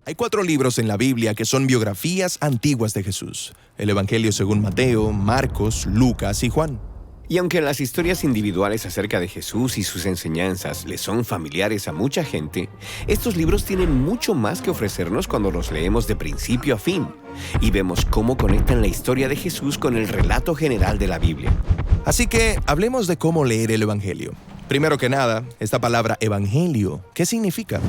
Hay 4 libros en la Biblia que son biografías antiguas de Jesús: el Evangelio según Mateo, Marcos, Lucas y Juan. Y aunque las historias individuales acerca de Jesús y sus enseñanzas le son familiares a mucha gente, estos libros tienen mucho más que ofrecernos cuando los leemos de principio a fin y vemos cómo conectan la historia de Jesús con el relato general de la Biblia. Así que hablemos de cómo leer el Evangelio. Primero que nada, esta palabra evangelio, ¿qué significa?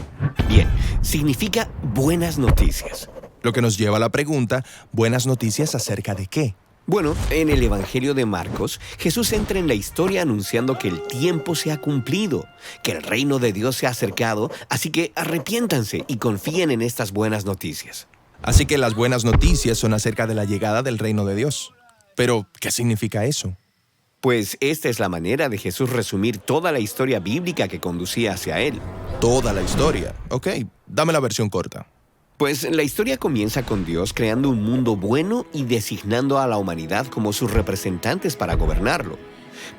Bien, significa buenas noticias. Lo que nos lleva a la pregunta, ¿buenas noticias acerca de qué? Bueno, en el Evangelio de Marcos, Jesús entra en la historia anunciando que el tiempo se ha cumplido, que el reino de Dios se ha acercado, así que arrepiéntanse y confíen en estas buenas noticias. Así que las buenas noticias son acerca de la llegada del reino de Dios. Pero, ¿qué significa eso? Pues esta es la manera de Jesús resumir toda la historia bíblica que conducía hacia Él. Toda la historia. Ok, dame la versión corta. Pues la historia comienza con Dios creando un mundo bueno y designando a la humanidad como sus representantes para gobernarlo.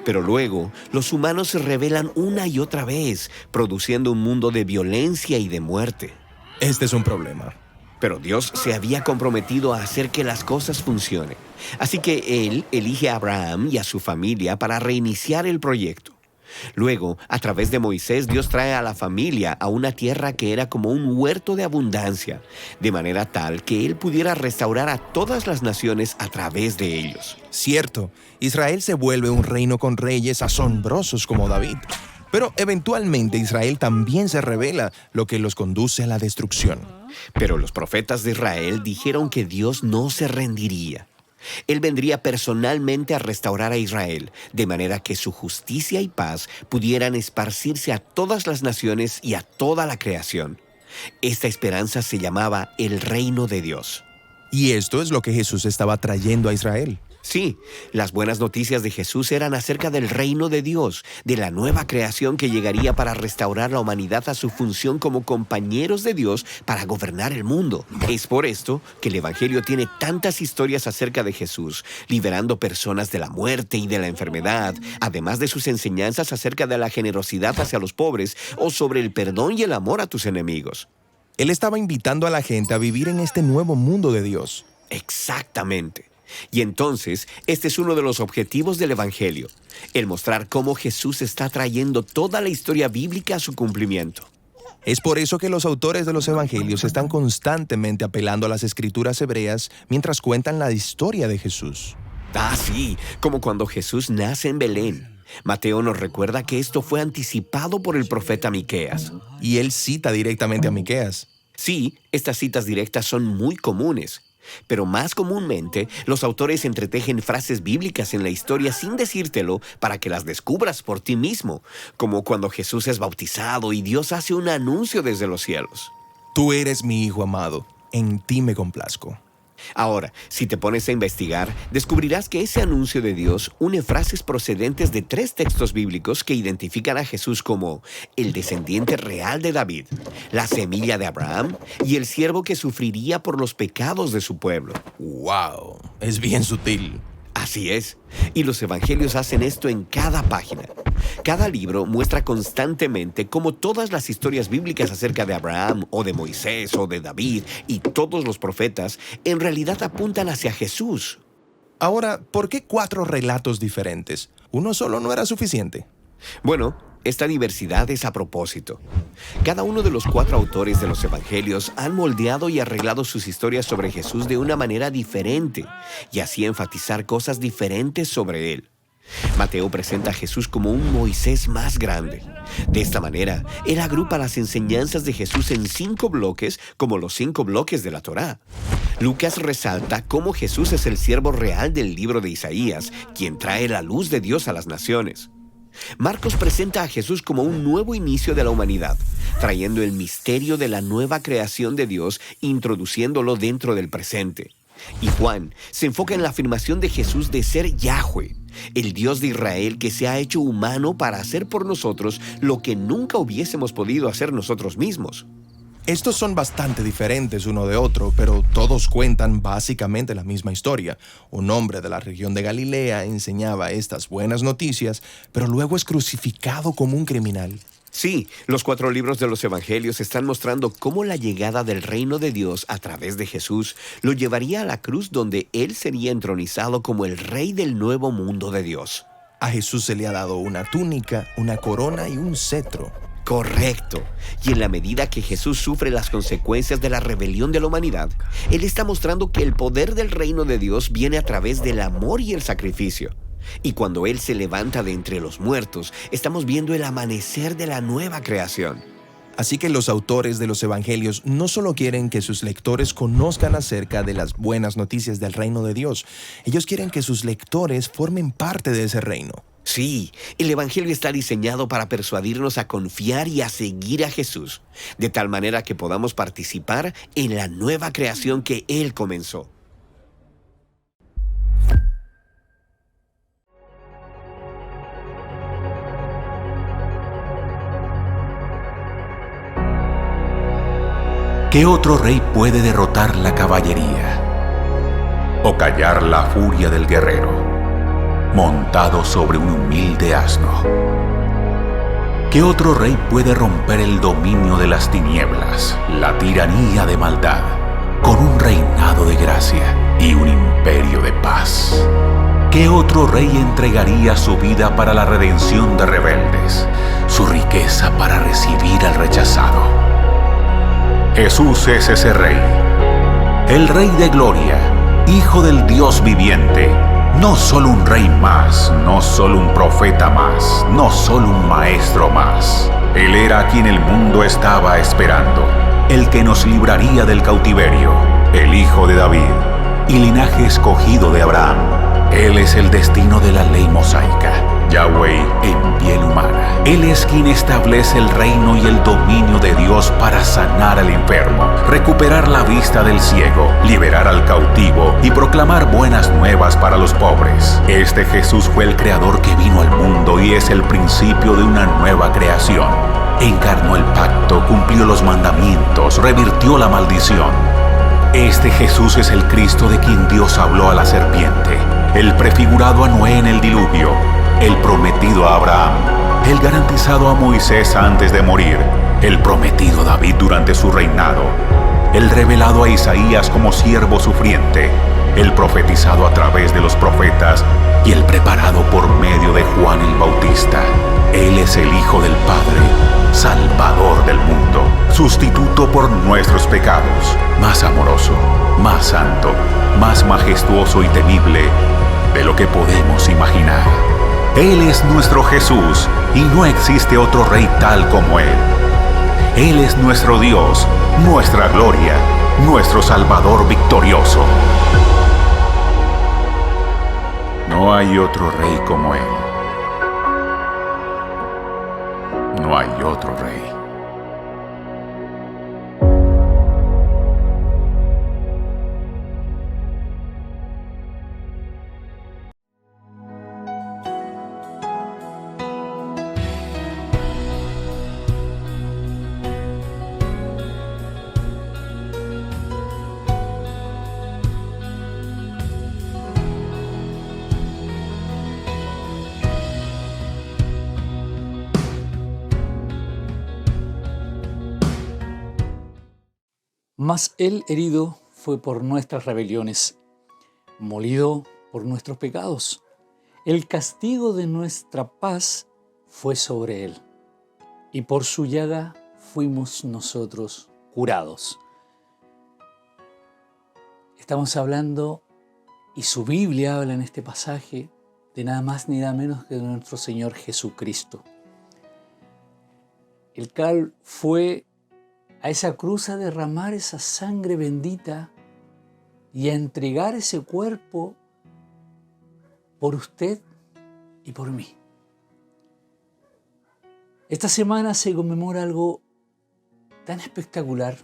Pero luego, los humanos se rebelan una y otra vez, produciendo un mundo de violencia y de muerte. Este es un problema. Pero Dios se había comprometido a hacer que las cosas funcionen. Así que Él elige a Abraham y a su familia para reiniciar el proyecto. Luego, a través de Moisés, Dios trae a la familia a una tierra que era como un huerto de abundancia, de manera tal que Él pudiera restaurar a todas las naciones a través de ellos. Cierto, Israel se vuelve un reino con reyes asombrosos como David. Pero eventualmente Israel también se rebela, lo que los conduce a la destrucción. Pero los profetas de Israel dijeron que Dios no se rendiría. Él vendría personalmente a restaurar a Israel, de manera que su justicia y paz pudieran esparcirse a todas las naciones y a toda la creación. Esta esperanza se llamaba el reino de Dios. Y esto es lo que Jesús estaba trayendo a Israel. Sí, las buenas noticias de Jesús eran acerca del reino de Dios, de la nueva creación que llegaría para restaurar la humanidad a su función como compañeros de Dios para gobernar el mundo. Es por esto que el Evangelio tiene tantas historias acerca de Jesús, liberando personas de la muerte y de la enfermedad, además de sus enseñanzas acerca de la generosidad hacia los pobres o sobre el perdón y el amor a tus enemigos. Él estaba invitando a la gente a vivir en este nuevo mundo de Dios. Exactamente. Y entonces, este es uno de los objetivos del Evangelio, el mostrar cómo Jesús está trayendo toda la historia bíblica a su cumplimiento. Es por eso que los autores de los Evangelios están constantemente apelando a las escrituras hebreas mientras cuentan la historia de Jesús. Ah, sí, como cuando Jesús nace en Belén. Mateo nos recuerda que esto fue anticipado por el profeta Miqueas. Y él cita directamente a Miqueas. Sí, estas citas directas son muy comunes. Pero más comúnmente, los autores entretejen frases bíblicas en la historia sin decírtelo para que las descubras por ti mismo, como cuando Jesús es bautizado y Dios hace un anuncio desde los cielos. Tú eres mi Hijo amado, en ti me complazco. Ahora, si te pones a investigar, descubrirás que ese anuncio de Dios une frases procedentes de 3 textos bíblicos que identifican a Jesús como el descendiente real de David, la semilla de Abraham y el siervo que sufriría por los pecados de su pueblo. ¡Wow! Es bien sutil. Así es, y los evangelios hacen esto en cada página. Cada libro muestra constantemente cómo todas las historias bíblicas acerca de Abraham o de Moisés o de David y todos los profetas en realidad apuntan hacia Jesús. Ahora, ¿por qué 4 relatos diferentes? ¿Uno solo no era suficiente? Bueno, esta diversidad es a propósito. Cada uno de los 4 autores de los evangelios han moldeado y arreglado sus historias sobre Jesús de una manera diferente y así enfatizar cosas diferentes sobre él. Mateo presenta a Jesús como un Moisés más grande. De esta manera, él agrupa las enseñanzas de Jesús en 5 bloques como los 5 bloques de la Torá. Lucas resalta cómo Jesús es el siervo real del libro de Isaías, quien trae la luz de Dios a las naciones. Marcos presenta a Jesús como un nuevo inicio de la humanidad, trayendo el misterio de la nueva creación de Dios, introduciéndolo dentro del presente. Y Juan se enfoca en la afirmación de Jesús de ser Yahweh, el Dios de Israel que se ha hecho humano para hacer por nosotros lo que nunca hubiésemos podido hacer nosotros mismos. Estos son bastante diferentes uno de otro, pero todos cuentan básicamente la misma historia. Un hombre de la región de Galilea enseñaba estas buenas noticias, pero luego es crucificado como un criminal. Sí, los 4 libros de los Evangelios están mostrando cómo la llegada del reino de Dios a través de Jesús lo llevaría a la cruz donde Él sería entronizado como el rey del nuevo mundo de Dios. A Jesús se le ha dado una túnica, una corona y un cetro. Correcto. Y en la medida que Jesús sufre las consecuencias de la rebelión de la humanidad, Él está mostrando que el poder del reino de Dios viene a través del amor y el sacrificio. Y cuando Él se levanta de entre los muertos, estamos viendo el amanecer de la nueva creación. Así que los autores de los evangelios no solo quieren que sus lectores conozcan acerca de las buenas noticias del reino de Dios, ellos quieren que sus lectores formen parte de ese reino. Sí, el Evangelio está diseñado para persuadirnos a confiar y a seguir a Jesús, de tal manera que podamos participar en la nueva creación que Él comenzó. ¿Qué otro rey puede derrotar la caballería o callar la furia del guerrero montado sobre un humilde asno? ¿Qué otro rey puede romper el dominio de las tinieblas, la tiranía de maldad, con un reinado de gracia y un imperio de paz? ¿Qué otro rey entregaría su vida para la redención de rebeldes, su riqueza para recibir al rechazado? Jesús es ese rey, el rey de gloria, hijo del Dios viviente, no solo un rey más, no solo un profeta más, no solo un maestro más. Él era a quien el mundo estaba esperando, el que nos libraría del cautiverio, el hijo de David y linaje escogido de Abraham. Él es el destino de la ley mosaica, Yahweh en piel humana. Él es quien establece el reino y el dominio de Dios para sanar al enfermo, recuperar la vista del ciego, liberar al cautivo y proclamar buenas nuevas para los pobres. Este Jesús fue el creador que vino al mundo y es el principio de una nueva creación. Encarnó el pacto, cumplió los mandamientos, revirtió la maldición. Este Jesús es el Cristo de quien Dios habló a la serpiente, el prefigurado a Noé en el diluvio, el prometido a Abraham, el garantizado a Moisés antes de morir, el prometido a David durante su reinado, el revelado a Isaías como siervo sufriente, el profetizado a través de los profetas y el preparado por medio de Juan el Bautista. Él es el Hijo del Padre, Salvador del mundo, sustituto por nuestros pecados, más amoroso, más santo, más majestuoso y temible de lo que podemos imaginar. Él es nuestro Jesús y no existe otro rey tal como Él. Él es nuestro Dios, nuestra gloria, nuestro Salvador victorioso. No hay otro rey como Él. No hay otro rey. Mas Él herido fue por nuestras rebeliones, molido por nuestros pecados. El castigo de nuestra paz fue sobre Él, y por su llaga fuimos nosotros curados. Estamos hablando, y su Biblia habla en este pasaje, de nada más ni nada menos que de nuestro Señor Jesucristo, el cual fue a esa cruz a derramar esa sangre bendita y a entregar ese cuerpo por usted y por mí. Esta semana se conmemora algo tan espectacular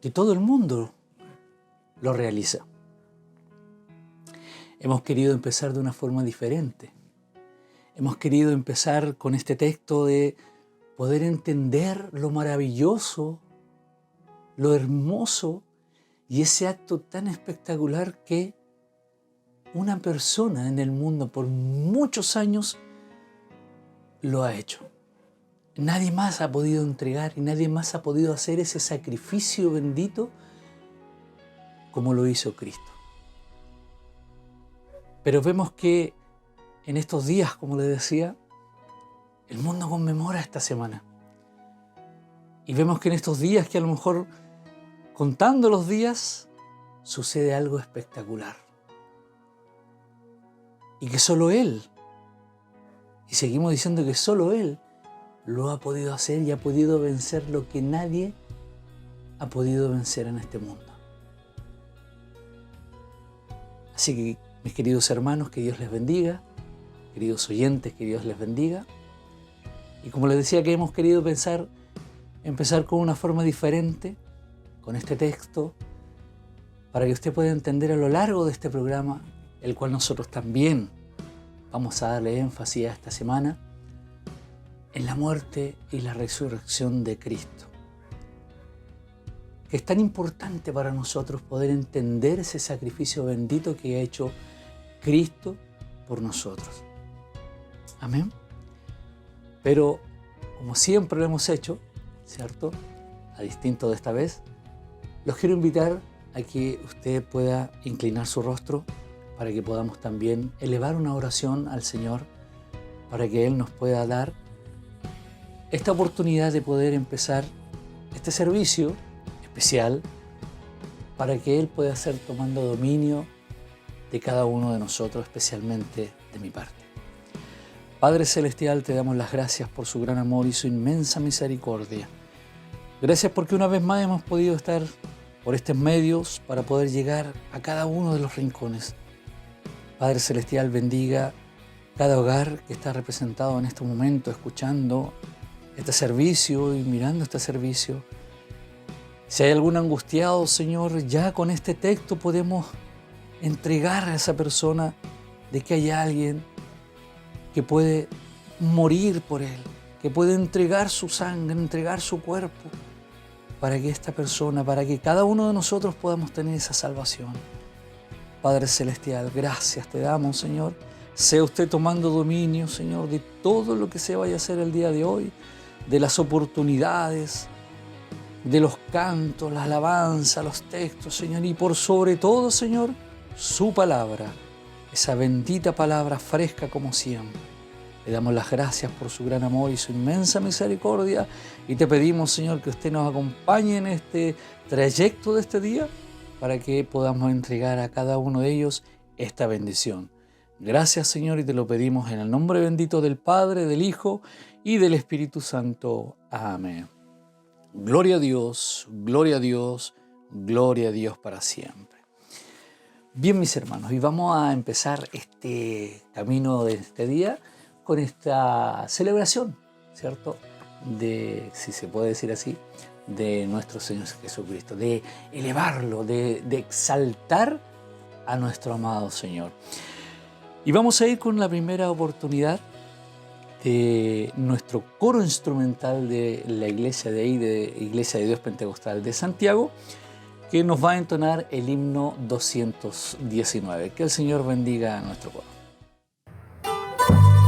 que todo el mundo lo realiza. Hemos querido empezar de una forma diferente. Hemos querido empezar con este texto de poder entender lo maravilloso, lo hermoso y ese acto tan espectacular que una persona en el mundo por muchos años lo ha hecho. nadie más ha podido entregar y nadie más ha podido hacer ese sacrificio bendito como lo hizo Cristo. Pero vemos que en estos días, como les decía, el mundo conmemora esta semana. Y vemos que en estos días, que a lo mejor contando los días, sucede algo espectacular. Y que solo Él, y seguimos diciendo que solo Él, lo ha podido hacer y ha podido vencer lo que nadie ha podido vencer en este mundo. Así que, mis queridos hermanos, que Dios les bendiga, queridos oyentes, que Dios les bendiga. Y como les decía, que hemos querido empezar con una forma diferente, con este texto, para que usted pueda entender a lo largo de este programa, el cual nosotros también vamos a darle énfasis a esta semana, en la muerte y la resurrección de Cristo. Que es tan importante para nosotros poder entender ese sacrificio bendito que ha hecho Cristo por nosotros. Amén. Pero, como siempre lo hemos hecho, ¿cierto? A distinto de esta vez, los quiero invitar a que usted pueda inclinar su rostro para que podamos también elevar una oración al Señor, para que Él nos pueda dar esta oportunidad de poder empezar este servicio especial, para que Él pueda ser tomando dominio de cada uno de nosotros, especialmente de mi parte. Padre Celestial, te damos las gracias por su gran amor y su inmensa misericordia. Gracias porque una vez más hemos podido estar por estos medios para poder llegar a cada uno de los rincones. Padre Celestial, bendiga cada hogar que está representado en este momento, escuchando este servicio y mirando este servicio. Si hay algún angustiado, Señor, ya con este texto podemos entregar a esa persona de que hay alguien que puede morir por él, que puede entregar su sangre, entregar su cuerpo, para que esta persona, para que cada uno de nosotros podamos tener esa salvación. Padre Celestial, gracias te damos, Señor. Sea usted tomando dominio, Señor, de todo lo que se vaya a hacer el día de hoy, de las oportunidades, de los cantos, la alabanza, los textos, Señor, y por sobre todo, Señor, su palabra, esa bendita palabra fresca como siempre. Le damos las gracias por su gran amor y su inmensa misericordia y te pedimos, Señor, que usted nos acompañe en este trayecto de este día para que podamos entregar a cada uno de ellos esta bendición. Gracias, Señor, y te lo pedimos en el nombre bendito del Padre, del Hijo y del Espíritu Santo. Amén. Gloria a Dios, gloria a Dios, gloria a Dios para siempre. Bien, mis hermanos, y vamos a empezar este camino de este día con esta celebración, ¿cierto? De, si se puede decir así, de nuestro Señor Jesucristo, de elevarlo, de exaltar a nuestro amado Señor. Y vamos a ir con la primera oportunidad de nuestro coro instrumental de la iglesia de ahí, de Iglesia de Dios Pentecostal de Santiago, que nos va a entonar el himno 219. Que el Señor bendiga a nuestro coro. Jesús.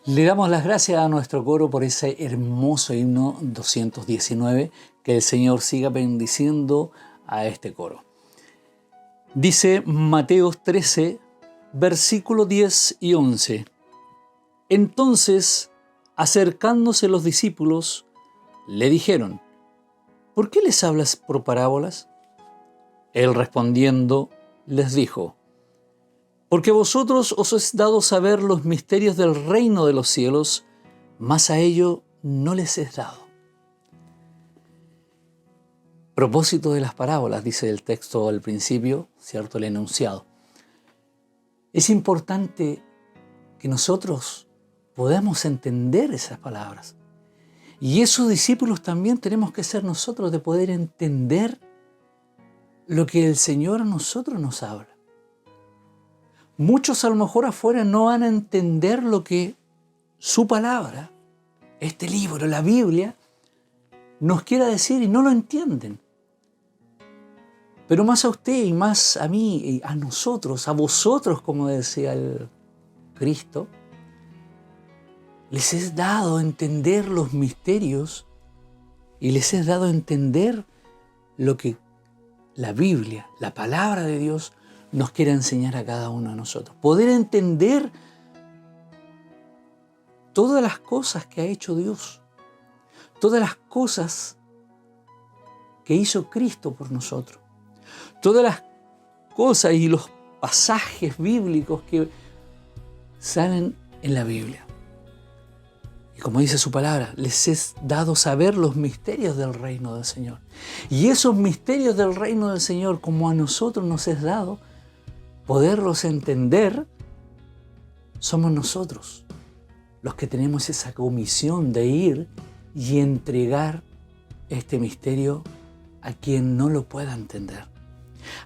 Le damos las gracias a nuestro coro por ese hermoso himno 219. Que el Señor siga bendiciendo a este coro. Dice Mateo 13, versículos 10 y 11. Entonces, acercándose los discípulos, le dijeron: ¿por qué les hablas por parábolas? Él respondiendo les dijo: porque vosotros os es dado saber los misterios del reino de los cielos, mas a ellos no les es dado. Propósito de las parábolas, dice el texto al principio, ¿cierto? El enunciado. Es importante que nosotros podamos entender esas palabras. Y esos discípulos también tenemos que ser nosotros, de poder entender lo que el Señor a nosotros nos habla. Muchos a lo mejor afuera no van a entender lo que su palabra, este libro, la Biblia, nos quiera decir y no lo entienden. Pero más a usted y más a mí, y a nosotros, a vosotros, como decía el Cristo, les es dado entender los misterios y les es dado entender lo que la Biblia, la palabra de Dios, nos quiere enseñar a cada uno de nosotros. Poder entender todas las cosas que ha hecho Dios, todas las cosas que hizo Cristo por nosotros, todas las cosas y los pasajes bíblicos que salen en la Biblia. Y como dice su palabra, les es dado saber los misterios del reino del Señor. Y esos misterios del reino del Señor, como a nosotros nos es dado, poderlos entender, somos nosotros los que tenemos esa comisión de ir y entregar este misterio a quien no lo pueda entender,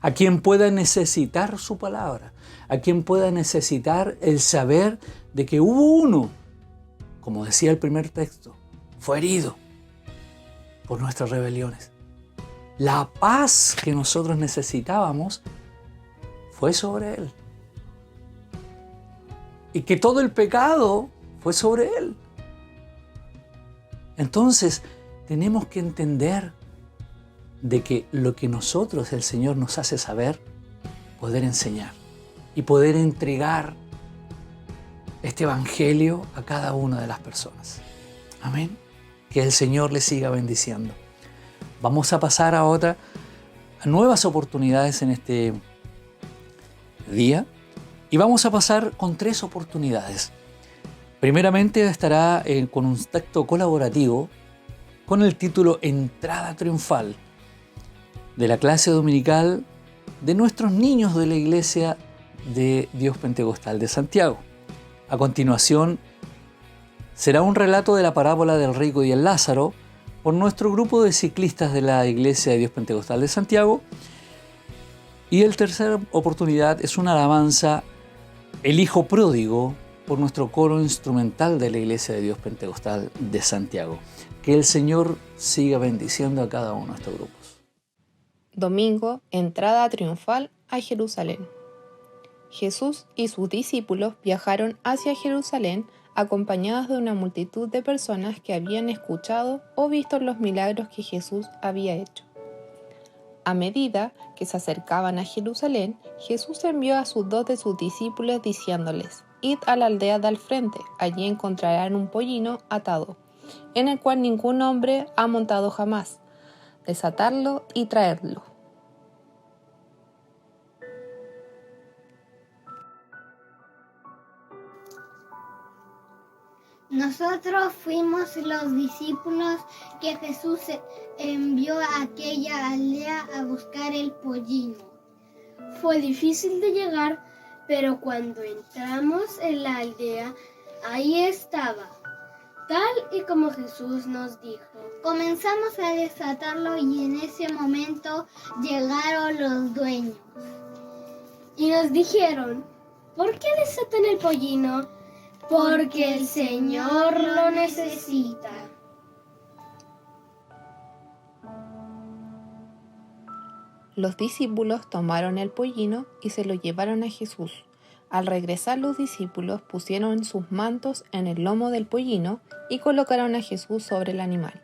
a quien pueda necesitar su palabra, a quien pueda necesitar el saber de que hubo uno, como decía el primer texto, fue herido por nuestras rebeliones. La paz que nosotros necesitábamos fue sobre Él. Y que todo el pecado fue sobre Él. Entonces, tenemos que entender de que lo que nosotros, el Señor, nos hace saber, poder enseñar y poder entregar este evangelio a cada una de las personas. Amén. Que el Señor les siga bendiciendo. Vamos a pasar a nuevas oportunidades en este día, y vamos a pasar con 3 oportunidades. Primeramente estará con un texto colaborativo con el título Entrada Triunfal, de la clase dominical de nuestros niños de la Iglesia de Dios Pentecostal de Santiago. A continuación será un relato de la parábola del rico y el Lázaro por nuestro grupo de ciclistas de la Iglesia de Dios Pentecostal de Santiago. Y la tercera oportunidad es una alabanza, El Hijo Pródigo, por nuestro coro instrumental de la Iglesia de Dios Pentecostal de Santiago. Que el Señor siga bendiciendo a cada uno de estos grupos. Domingo, entrada triunfal a Jerusalén. Jesús y sus discípulos viajaron hacia Jerusalén acompañados de una multitud de personas que habían escuchado o visto los milagros que Jesús había hecho. A medida que se acercaban a Jerusalén, Jesús envió a de sus discípulos diciéndoles: «Id a la aldea de al frente, allí encontrarán un pollino atado, en el cual ningún hombre ha montado jamás. Desatarlo y traerlo». Nosotros fuimos los discípulos que Jesús envió a aquella aldea a buscar el pollino. Fue difícil de llegar, pero cuando entramos en la aldea, ahí estaba, tal y como Jesús nos dijo. Comenzamos a desatarlo y en ese momento llegaron los dueños. Y nos dijeron: ¿por qué desatan el pollino? Porque el Señor lo necesita. Los discípulos tomaron el pollino y se lo llevaron a Jesús. Al regresar los discípulos pusieron sus mantos en el lomo del pollino y colocaron a Jesús sobre el animal.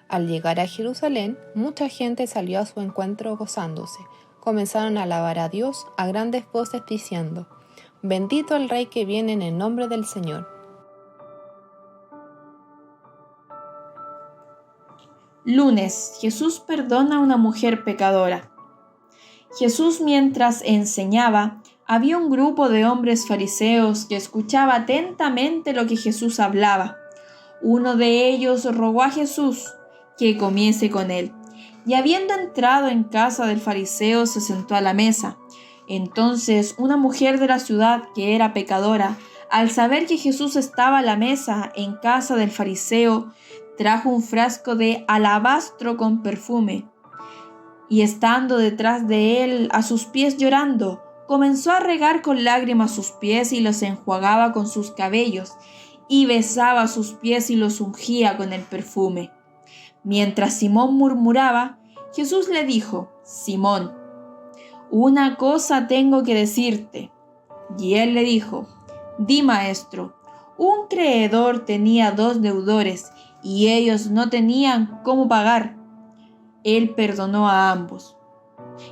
Al llegar a Jerusalén, mucha gente salió a su encuentro gozándose. Comenzaron a alabar a Dios a grandes voces diciendo: «Bendito el Rey que viene en el nombre del Señor». Lunes, Jesús perdona a una mujer pecadora. Jesús, mientras enseñaba, había un grupo de hombres fariseos que escuchaba atentamente lo que Jesús hablaba. Uno de ellos rogó a Jesús que comiese con él, y habiendo entrado en casa del fariseo se sentó a la mesa. Entonces una mujer de la ciudad que era pecadora, al saber que Jesús estaba a la mesa en casa del fariseo, trajo un frasco de alabastro con perfume, y estando detrás de él a sus pies llorando, comenzó a regar con lágrimas sus pies y los enjuagaba con sus cabellos, y besaba sus pies y los ungía con el perfume. Mientras Simón murmuraba, Jesús le dijo: «Simón, una cosa tengo que decirte». Y él le dijo: «Di, maestro». Un creedor tenía 2 deudores, y ellos no tenían cómo pagar. Él perdonó a ambos.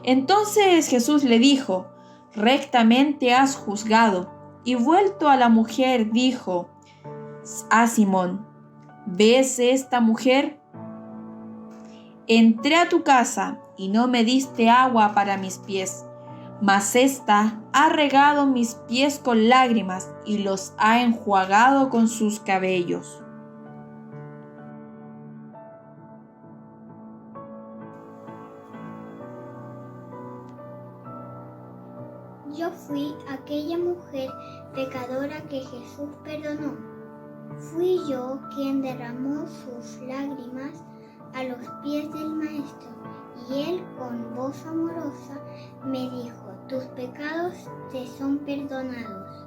Entonces Jesús le dijo: «Rectamente has juzgado». Y vuelto a la mujer, dijo a Simón: «¿Ves esta mujer? Entré a tu casa y no me diste agua para mis pies, mas ésta ha regado mis pies con lágrimas y los ha enjuagado con sus cabellos». Yo fui aquella mujer pecadora que Jesús perdonó. Fui yo quien derramó sus lágrimas a los pies del Maestro, y él con voz amorosa me dijo: «Tus pecados te son perdonados».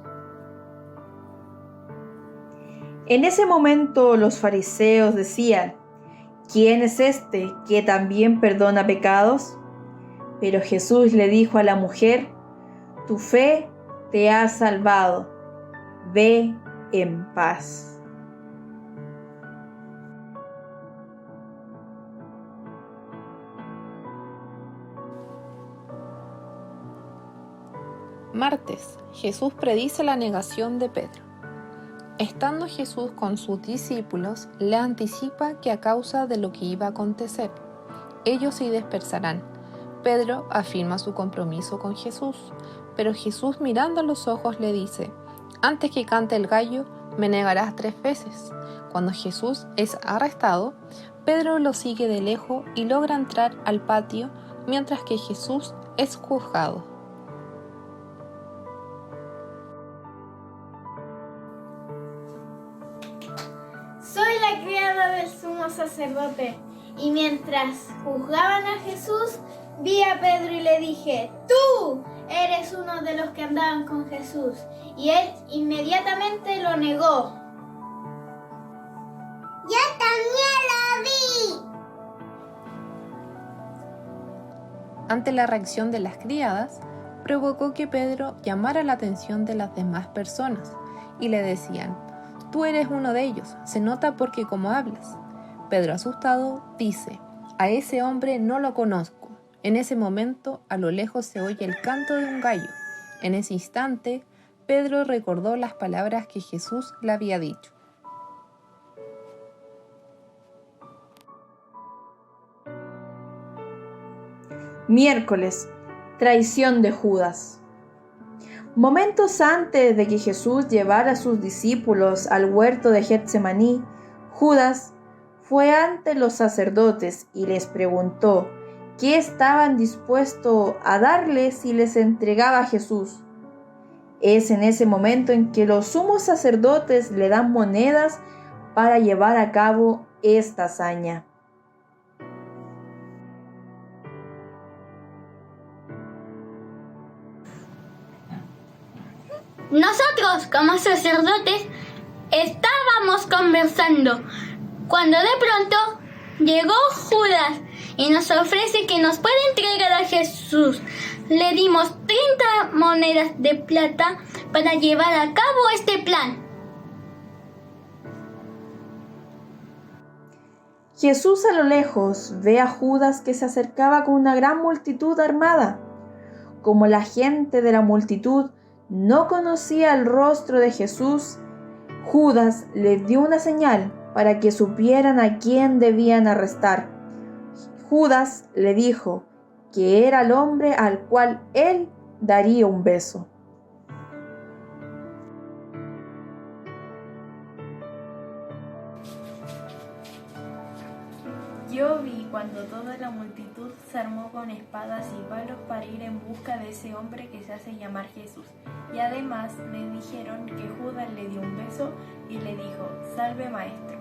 En ese momento los fariseos decían: «¿Quién es este que también perdona pecados?». Pero Jesús le dijo a la mujer: «Tu fe te ha salvado. Ve en paz». Martes, Jesús predice la negación de Pedro. Estando Jesús con sus discípulos, le anticipa que a causa de lo que iba a acontecer, ellos se dispersarán. Pedro afirma su compromiso con Jesús, pero Jesús, mirando a los ojos, le dice: «Antes que cante el gallo, me negarás 3 veces». Cuando Jesús es arrestado, Pedro lo sigue de lejos y logra entrar al patio mientras que Jesús es juzgado. Soy la criada del sumo sacerdote, y mientras juzgaban a Jesús, vi a Pedro y le dije: «Tú eres uno de los que andaban con Jesús». Y él inmediatamente lo negó. ¡Yo también lo vi! Ante la reacción de las criadas, provocó que Pedro llamara la atención de las demás personas y le decían: «Tú eres uno de ellos, se nota porque como hablas». Pedro, asustado, dice: «A ese hombre no lo conozco». En ese momento, a lo lejos se oye el canto de un gallo. En ese instante, Pedro recordó las palabras que Jesús le había dicho. Miércoles, traición de Judas. Momentos antes de que Jesús llevara a sus discípulos al huerto de Getsemaní, Judas fue ante los sacerdotes y les preguntó qué estaban dispuestos a darles si les entregaba a Jesús. Es en ese momento en que los sumos sacerdotes le dan monedas para llevar a cabo esta hazaña. Nosotros, como sacerdotes, estábamos conversando cuando de pronto llegó Judas y nos ofrece que nos puede entregar a Jesús. Le dimos 30 monedas de plata para llevar a cabo este plan. Jesús a lo lejos ve a Judas que se acercaba con una gran multitud armada. Como la gente de la multitud no conocía el rostro de Jesús, Judas les dio una señal para que supieran a quién debían arrestar. Judas le dijo que era el hombre al cual él daría un beso. Yo vi cuando toda la multitud se armó con espadas y palos para ir en busca de ese hombre que se hace llamar Jesús. Y además me dijeron que Judas le dio un beso y le dijo: «Salve, maestro».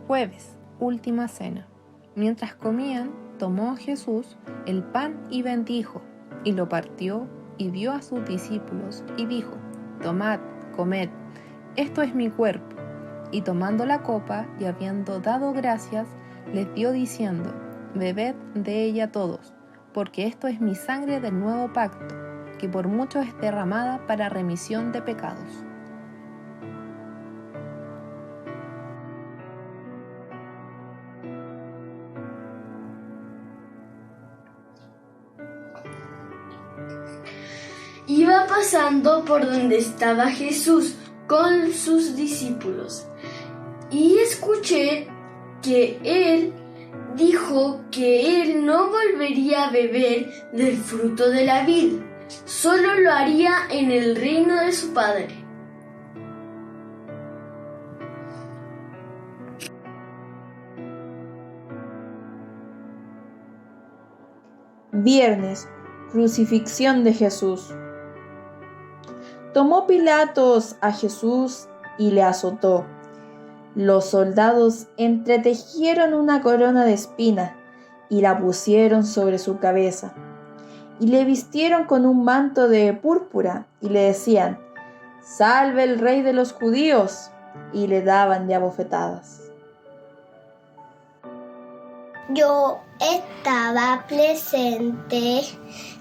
Jueves, última cena. Mientras comían, tomó Jesús el pan y bendijo, y lo partió y dio a sus discípulos, y dijo: «Tomad, comed, esto es mi cuerpo». Y tomando la copa, y habiendo dado gracias, les dio diciendo: «Bebed de ella todos, porque esto es mi sangre del nuevo pacto, que por muchos es derramada para remisión de pecados». Iba pasando por donde estaba Jesús con sus discípulos y escuché que él dijo que él no volvería a beber del fruto de la vid, solo lo haría en el reino de su Padre. Viernes, crucifixión de Jesús. Tomó Pilatos a Jesús y le azotó. Los soldados entretejieron una corona de espina y la pusieron sobre su cabeza. Y le vistieron con un manto de púrpura y le decían: «Salve el rey de los judíos», y le daban de abofetadas. Yo estaba presente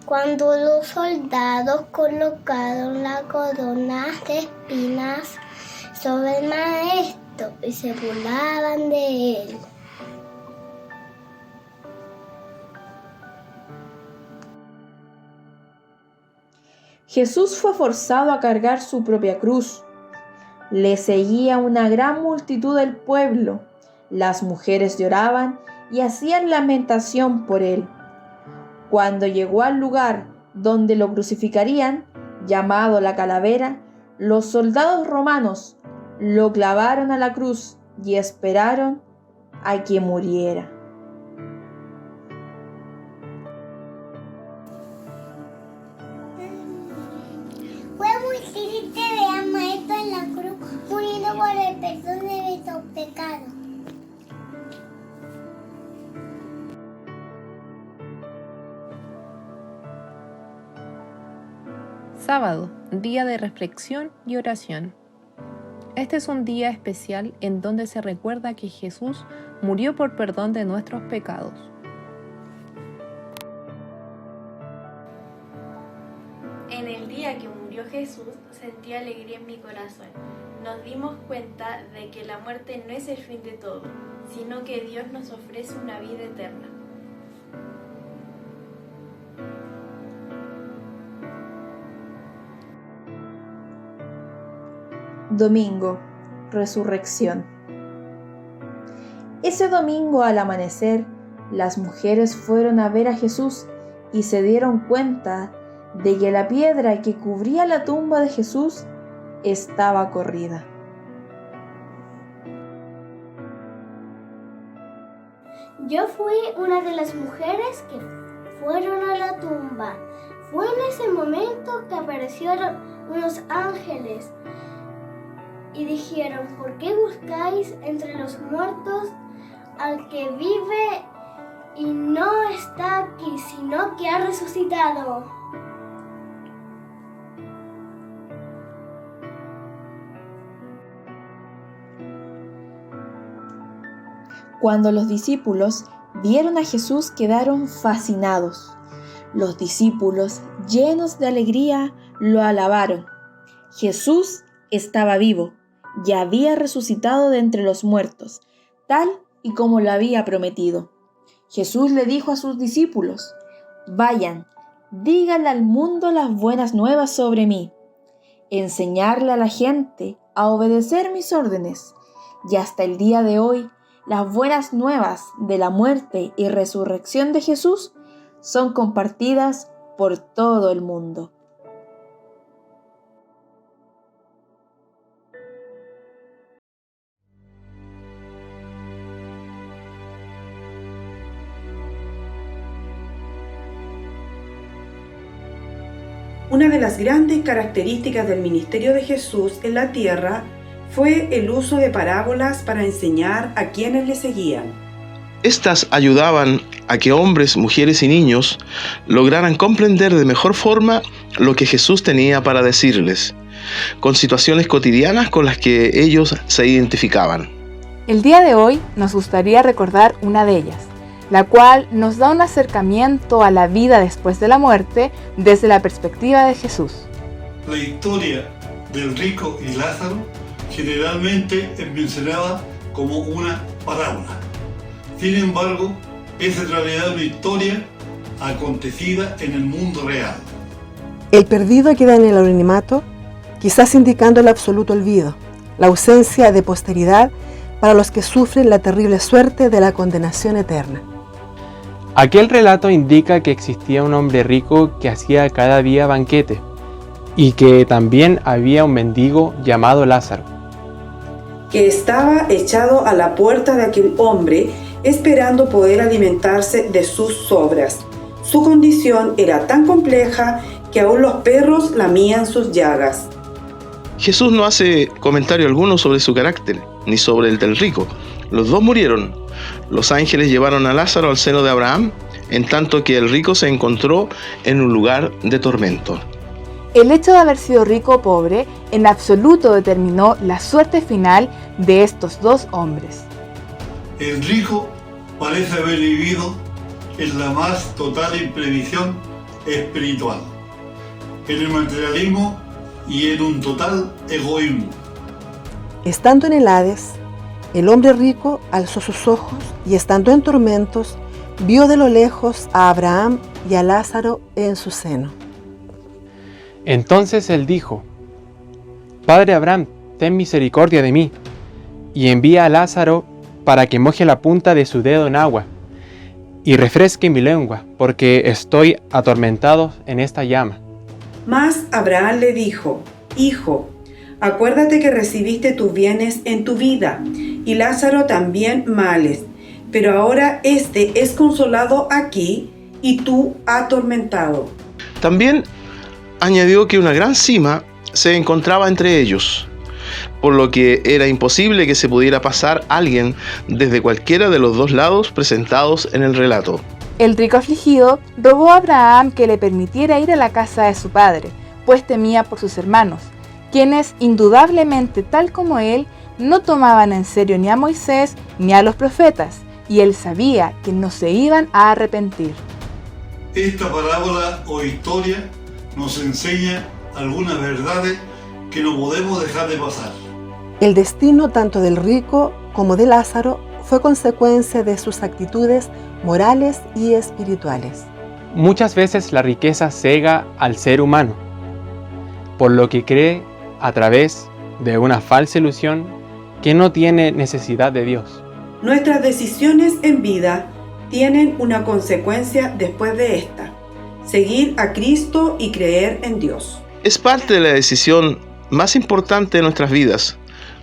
cuando los soldados colocaron la corona de espinas sobre el maestro y se burlaban de él. Jesús fue forzado a cargar su propia cruz. Le seguía una gran multitud del pueblo. Las mujeres lloraban y hacían lamentación por él. Cuando llegó al lugar donde lo crucificarían, llamado la Calavera, los soldados romanos lo clavaron a la cruz y esperaron a que muriera. Fue muy triste ver a Maestro en la cruz muriendo por el perdón de nuestros pecados. Sábado, día de reflexión y oración. Este es un día especial en donde se recuerda que Jesús murió por perdón de nuestros pecados. En el día que murió Jesús, sentí alegría en mi corazón. Nos dimos cuenta de que la muerte no es el fin de todo, sino que Dios nos ofrece una vida eterna. Domingo, resurrección. Ese domingo al amanecer, las mujeres fueron a ver a Jesús y se dieron cuenta de que la piedra que cubría la tumba de Jesús estaba corrida. Yo fui una de las mujeres que fueron a la tumba. Fue en ese momento que aparecieron unos ángeles y dijeron: ¿por qué buscáis entre los muertos al que vive y no está aquí, sino que ha resucitado? Cuando los discípulos vieron a Jesús quedaron fascinados. Los discípulos, llenos de alegría, lo alabaron. Jesús estaba vivo y había resucitado de entre los muertos, tal y como lo había prometido. Jesús le dijo a sus discípulos: vayan, díganle al mundo las buenas nuevas sobre mí. Enseñarle a la gente a obedecer mis órdenes. Y hasta el día de hoy, las buenas nuevas de la muerte y resurrección de Jesús son compartidas por todo el mundo. Una de las grandes características del ministerio de Jesús en la tierra fue el uso de parábolas para enseñar a quienes le seguían. Estas ayudaban a que hombres, mujeres y niños lograran comprender de mejor forma lo que Jesús tenía para decirles, con situaciones cotidianas con las que ellos se identificaban. El día de hoy nos gustaría recordar una de ellas, la cual nos da un acercamiento a la vida después de la muerte desde la perspectiva de Jesús. La historia del rico y Lázaro generalmente es mencionada como una parábola. Sin embargo, es en realidad una historia acontecida en el mundo real. El perdido queda en el anonimato, quizás indicando el absoluto olvido, la ausencia de posteridad para los que sufren la terrible suerte de la condenación eterna. Aquel relato indica que existía un hombre rico que hacía cada día banquete y que también había un mendigo llamado Lázaro, que estaba echado a la puerta de aquel hombre esperando poder alimentarse de sus sobras. Su condición era tan compleja que aún los perros lamían sus llagas. Jesús no hace comentario alguno sobre su carácter, ni sobre el del rico. Los dos murieron. Los ángeles llevaron a Lázaro al seno de Abraham, en tanto que el rico se encontró en un lugar de tormento. El hecho de haber sido rico o pobre en absoluto determinó la suerte final de estos dos hombres. El rico parece haber vivido en la más total imprevisión espiritual, en el materialismo y en un total egoísmo. Estando en el Hades, el hombre rico alzó sus ojos y, estando en tormentos, vio de lo lejos a Abraham y a Lázaro en su seno. Entonces él dijo: Padre Abraham, ten misericordia de mí, y envía a Lázaro para que moje la punta de su dedo en agua, y refresque mi lengua, porque estoy atormentado en esta llama. Mas Abraham le dijo: Hijo, acuérdate que recibiste tus bienes en tu vida, y Lázaro también males, pero ahora éste es consolado aquí, y tú atormentado. También añadió que una gran sima se encontraba entre ellos, por lo que era imposible que se pudiera pasar alguien desde cualquiera de los dos lados presentados en el relato. El rico afligido rogó a Abraham que le permitiera ir a la casa de su padre, pues temía por sus hermanos, quienes indudablemente, tal como él, no tomaban en serio ni a Moisés ni a los profetas, y él sabía que no se iban a arrepentir. Esta parábola o historia nos enseña algunas verdades que no podemos dejar de pasar. El destino tanto del rico como de Lázaro fue consecuencia de sus actitudes morales y espirituales. Muchas veces la riqueza cega al ser humano, por lo que cree a través de una falsa ilusión que no tiene necesidad de Dios. Nuestras decisiones en vida tienen una consecuencia después de esta: seguir a Cristo y creer en Dios. Es parte de la decisión más importante de nuestras vidas,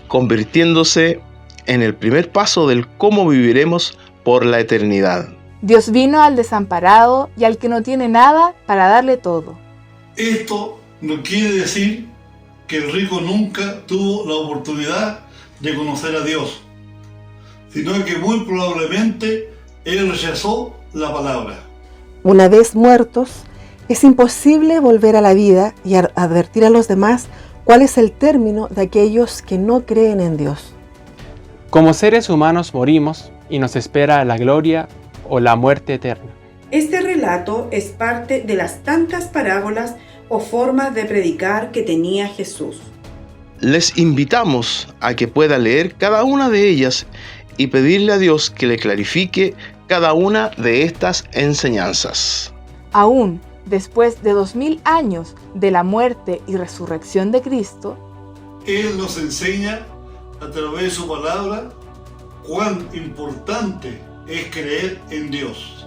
convirtiéndose en el primer paso del cómo viviremos por la eternidad. Dios vino al desamparado y al que no tiene nada para darle todo. Esto no quiere decir que el rico nunca tuvo la oportunidad de conocer a Dios, sino que muy probablemente él rechazó la palabra. Una vez muertos, es imposible volver a la vida y advertir a los demás cuál es el término de aquellos que no creen en Dios. Como seres humanos morimos y nos espera la gloria o la muerte eterna. Este relato es parte de las tantas parábolas o formas de predicar que tenía Jesús. Les invitamos a que pueda leer cada una de ellas y pedirle a Dios que le clarifique cada una de estas enseñanzas. Aún después de 2000 años de la muerte y resurrección de Cristo, Él nos enseña a través de su palabra cuán importante es creer en Dios.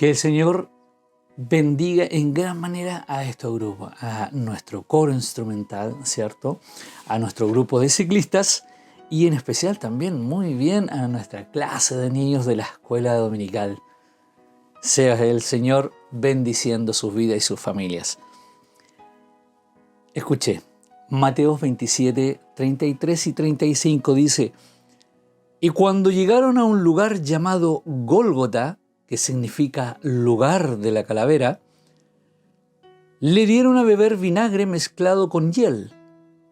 Que el Señor bendiga en gran manera a estos grupos, a nuestro coro instrumental, ¿cierto? A nuestro grupo de ciclistas y en especial también muy bien a nuestra clase de niños de la escuela dominical. Sea el Señor bendiciendo sus vidas y sus familias. Escuché, Mateo 27, 33 y 35 dice: y cuando llegaron a un lugar llamado Gólgota, que significa lugar de la calavera, le dieron a beber vinagre mezclado con hiel,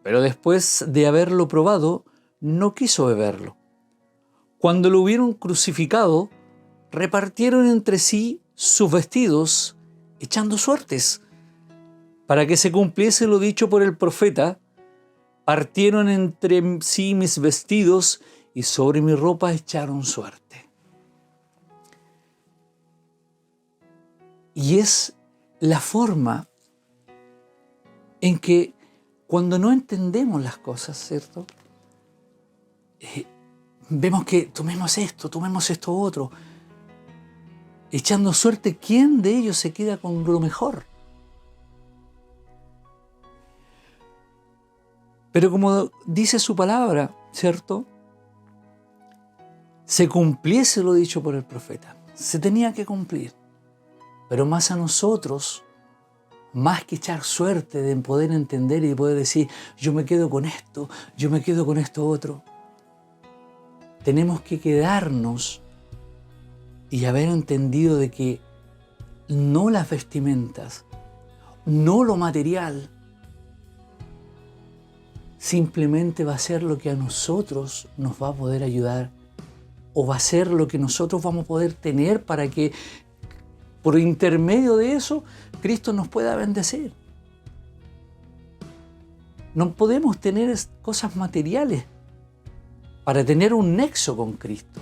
pero después de haberlo probado, no quiso beberlo. Cuando lo hubieron crucificado, repartieron entre sí sus vestidos, echando suertes. Para que se cumpliese lo dicho por el profeta, partieron entre sí mis vestidos y sobre mi ropa echaron suerte. Y es la forma en que cuando no entendemos las cosas, ¿cierto? Vemos que tomemos esto otro. Echando suerte, ¿quién de ellos se queda con lo mejor? Pero como dice su palabra, ¿cierto? Se cumpliese lo dicho por el profeta. Se tenía que cumplir. Pero más a nosotros, más que echar suerte de poder entender y de poder decir, yo me quedo con esto otro, tenemos que quedarnos y haber entendido de que no las vestimentas, no lo material, simplemente va a ser lo que a nosotros nos va a poder ayudar, o va a ser lo que nosotros vamos a poder tener para que por intermedio de eso Cristo nos pueda bendecir. No podemos tener cosas materiales para tener un nexo con Cristo.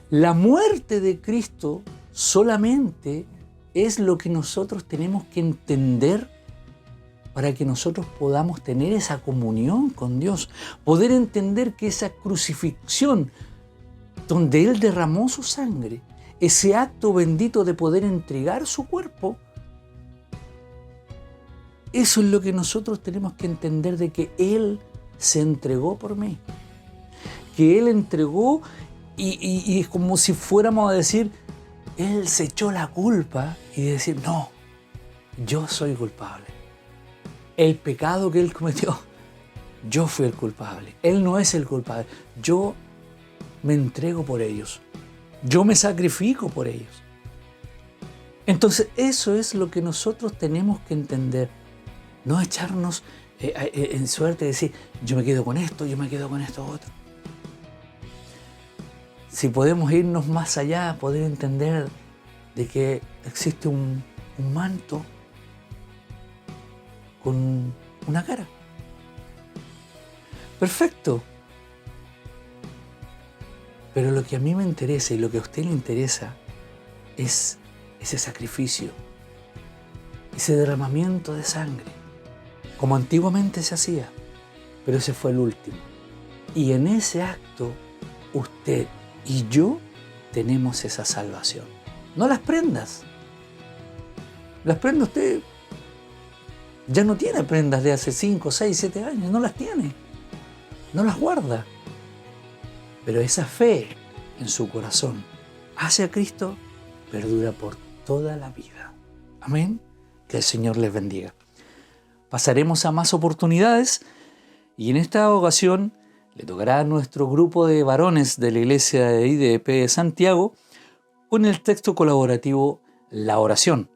La muerte de Cristo solamente es lo que nosotros tenemos que entender para que nosotros podamos tener esa comunión con Dios, poder entender que esa crucifixión donde Él derramó su sangre, ese acto bendito de poder entregar su cuerpo, eso es lo que nosotros tenemos que entender, de que Él se entregó por mí, que Él entregó y es como si fuéramos a decir, Él se echó la culpa y decir, no, yo soy culpable. El pecado que Él cometió, yo fui el culpable. Él no es el culpable. Yo me entrego por ellos. Yo me sacrifico por ellos. Entonces eso es lo que nosotros tenemos que entender. No echarnos en suerte de decir, yo me quedo con esto otro. Si podemos irnos más allá, poder entender de que existe un manto con una cara. Perfecto. Pero lo que a mí me interesa y lo que a usted le interesa es ese sacrificio, ese derramamiento de sangre, como antiguamente se hacía, pero ese fue el último. Y en ese acto, usted y yo tenemos esa salvación. No las prendas. Las prendas usted ya no tiene prendas de hace 5, 6, 7 años, no las tiene, no las guarda. Pero esa fe en su corazón hacia Cristo perdura por toda la vida. Amén. Que el Señor les bendiga. Pasaremos a más oportunidades y en esta ocasión le tocará a nuestro grupo de varones de la iglesia de IDP de Santiago con el texto colaborativo La Oración.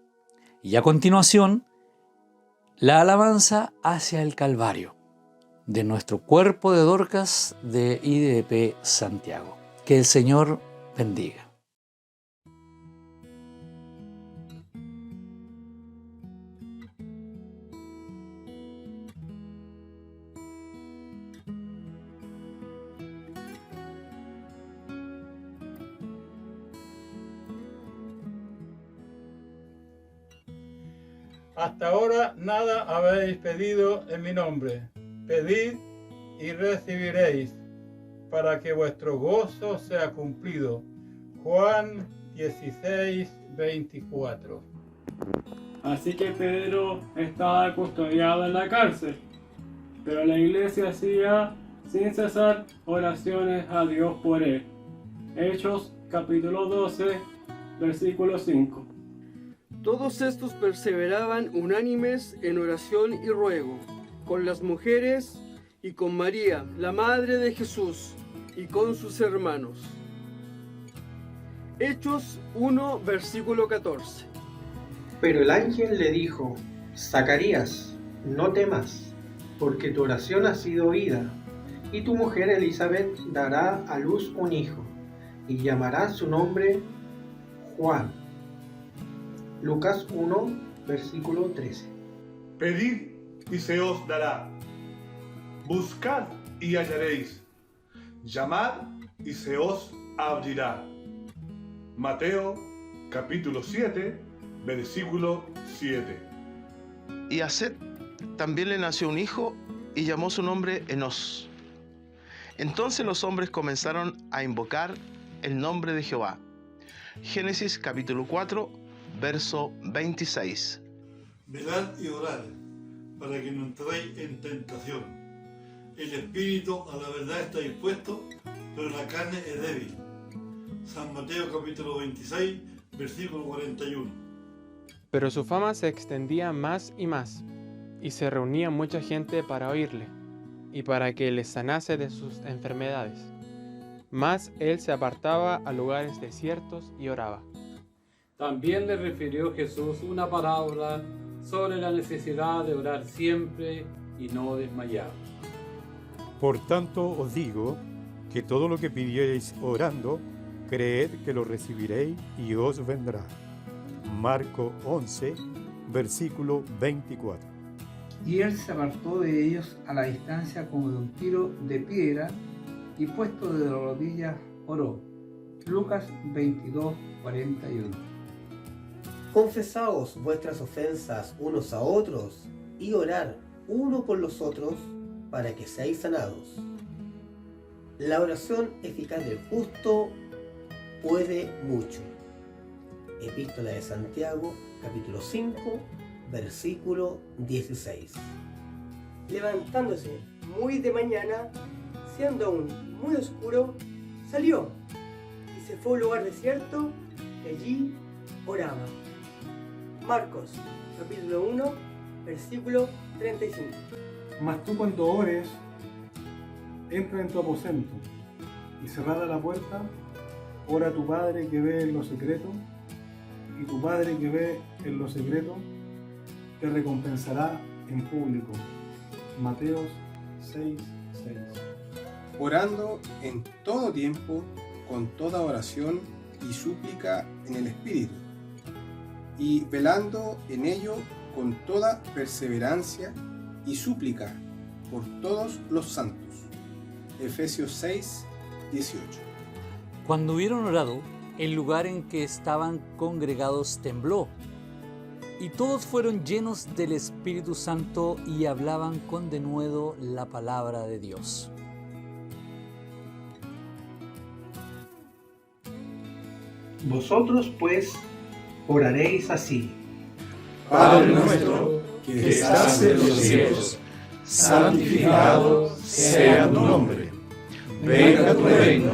Y a continuación, la alabanza hacia el Calvario de nuestro cuerpo de Dorcas de IDP Santiago. Que el Señor bendiga. Hasta ahora nada habéis pedido en mi nombre. Pedid y recibiréis, para que vuestro gozo sea cumplido. Juan 16, 24. Así que Pedro estaba custodiado en la cárcel, pero la iglesia hacía sin cesar oraciones a Dios por él. Hechos capítulo 12, versículo 5. Todos estos perseveraban unánimes en oración y ruego, con las mujeres y con María, la madre de Jesús, y con sus hermanos. Hechos 1, versículo 14. Pero el ángel le dijo: Zacarías, no temas, porque tu oración ha sido oída, y tu mujer Elizabeth dará a luz un hijo, y llamará su nombre Juan. Lucas 1, versículo 13. Pedid y se os dará. Buscad y hallaréis. Llamad y se os abrirá. Mateo capítulo 7, versículo 7. Y a Set también le nació un hijo y llamó su nombre Enós. Entonces los hombres comenzaron a invocar el nombre de Jehová. Génesis capítulo 4, verso 26. Velad y orad, para que no entréis en tentación. El espíritu a la verdad está dispuesto, pero la carne es débil. San Mateo capítulo 26, versículo 41. Pero su fama se extendía más, y se reunía mucha gente para oírle, y para que les sanase de sus enfermedades. Mas él se apartaba a lugares desiertos y oraba. También le refirió Jesús una parábola sobre la necesidad de orar siempre y no desmayar. Por tanto os digo que todo lo que pidiereis orando, creed que lo recibiréis y os vendrá. Marcos 11, versículo 24. Y él se apartó de ellos a la distancia como de un tiro de piedra, y puesto de rodillas oró. Lucas 22, 41. Confesaos vuestras ofensas unos a otros y orad uno por los otros para que seáis sanados. La oración eficaz del justo puede mucho. Epístola de Santiago, capítulo 5, versículo 16. Levantándose muy de mañana, siendo aún muy oscuro, salió y se fue a un lugar desierto y allí oraba. Marcos, capítulo 1, versículo 35. Mas tú cuando ores, entra en tu aposento y cerrada la puerta, ora a tu Padre que ve en lo secreto, y tu Padre que ve en lo secreto te recompensará en público. Mateo 6, 6. Orando en todo tiempo, con toda oración y súplica en el Espíritu, y velando en ello con toda perseverancia y súplica por todos los santos. Efesios 6, 18. Cuando hubieron orado, el lugar en que estaban congregados tembló, y todos fueron llenos del Espíritu Santo y hablaban con denuedo la palabra de Dios. Vosotros pues oraréis así: Padre nuestro que estás en los cielos, santificado sea tu nombre. Venga tu reino,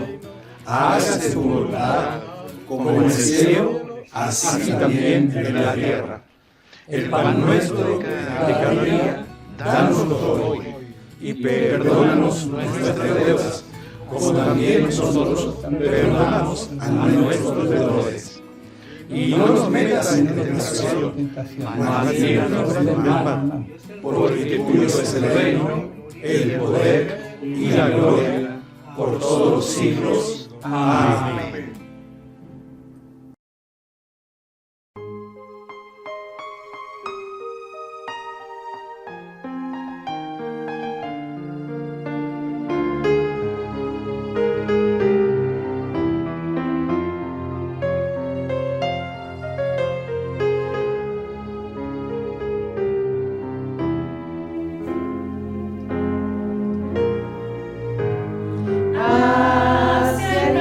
hágase tu voluntad, como en el cielo, así también en la tierra. El pan nuestro de cada día, dánoslo hoy, y perdónanos nuestras deudas, como también nosotros perdonamos a nuestros deudores. Y no nos metas en tentación, mas líbranos del mal, porque tuyo es el reino, el poder y la gloria, por todos los siglos. Amén. Hacia el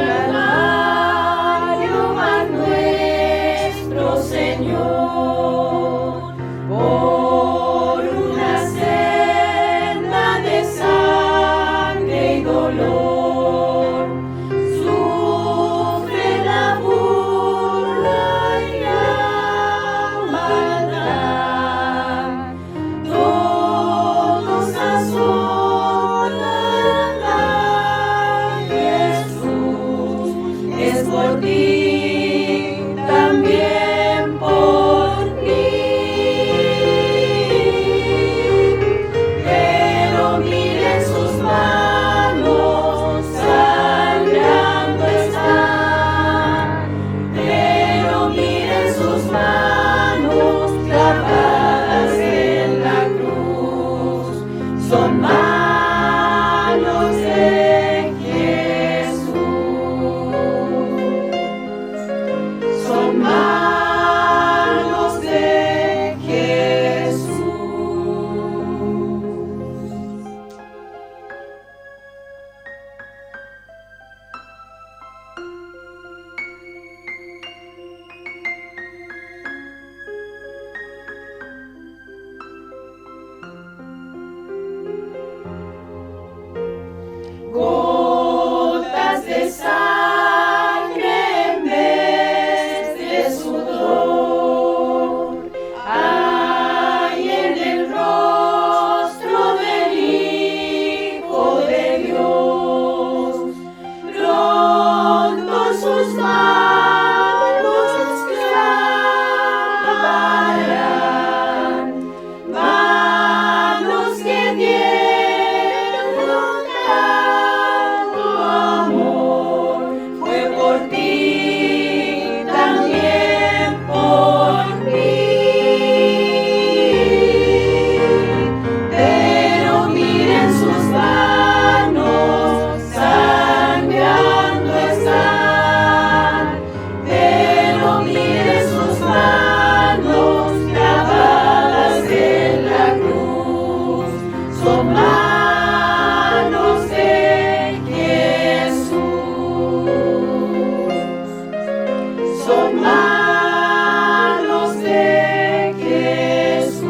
son manos de Jesús.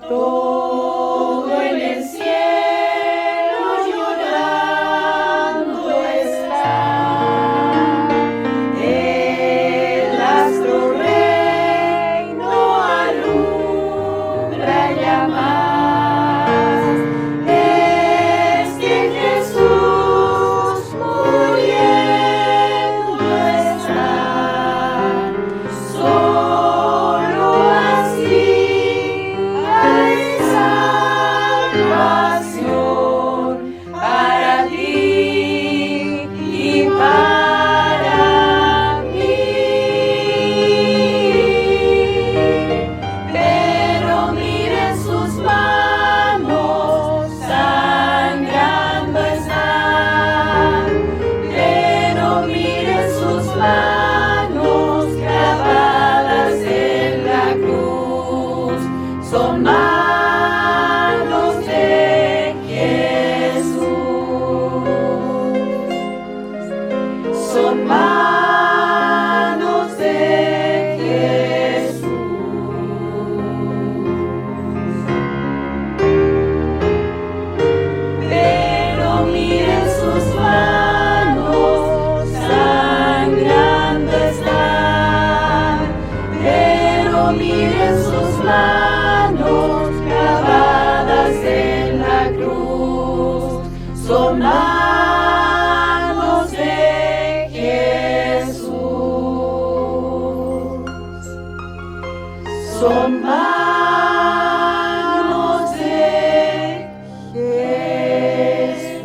Todo en el cielo llorando está, el astro rey no alumbra ya más. Es que Jesús muriendo está, solo así hay salvación para ti y para mí. Pero miren sus manos, sangrando están. Pero miren sus manos clavadas en la cruz. Son manos de Jesús. Son manos de Jesús. Pero miren sus manos, sangrando están. Pero miren sus manos clavadas en la cruz. Son manos de Jesús. Son manos de Jesús.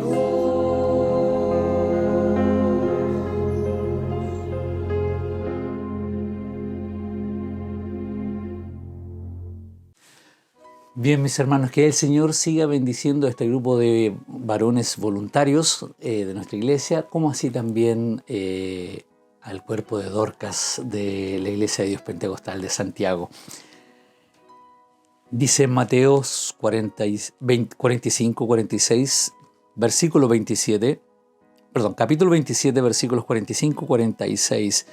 Bien, mis hermanos, que el Señor siga bendiciendo a este grupo de varones voluntarios de nuestra iglesia, como así también al cuerpo de Dorcas de la Iglesia de Dios Pentecostal de Santiago. Dice Mateo 45-46, versículo 27, capítulo 27, versículos 45-46.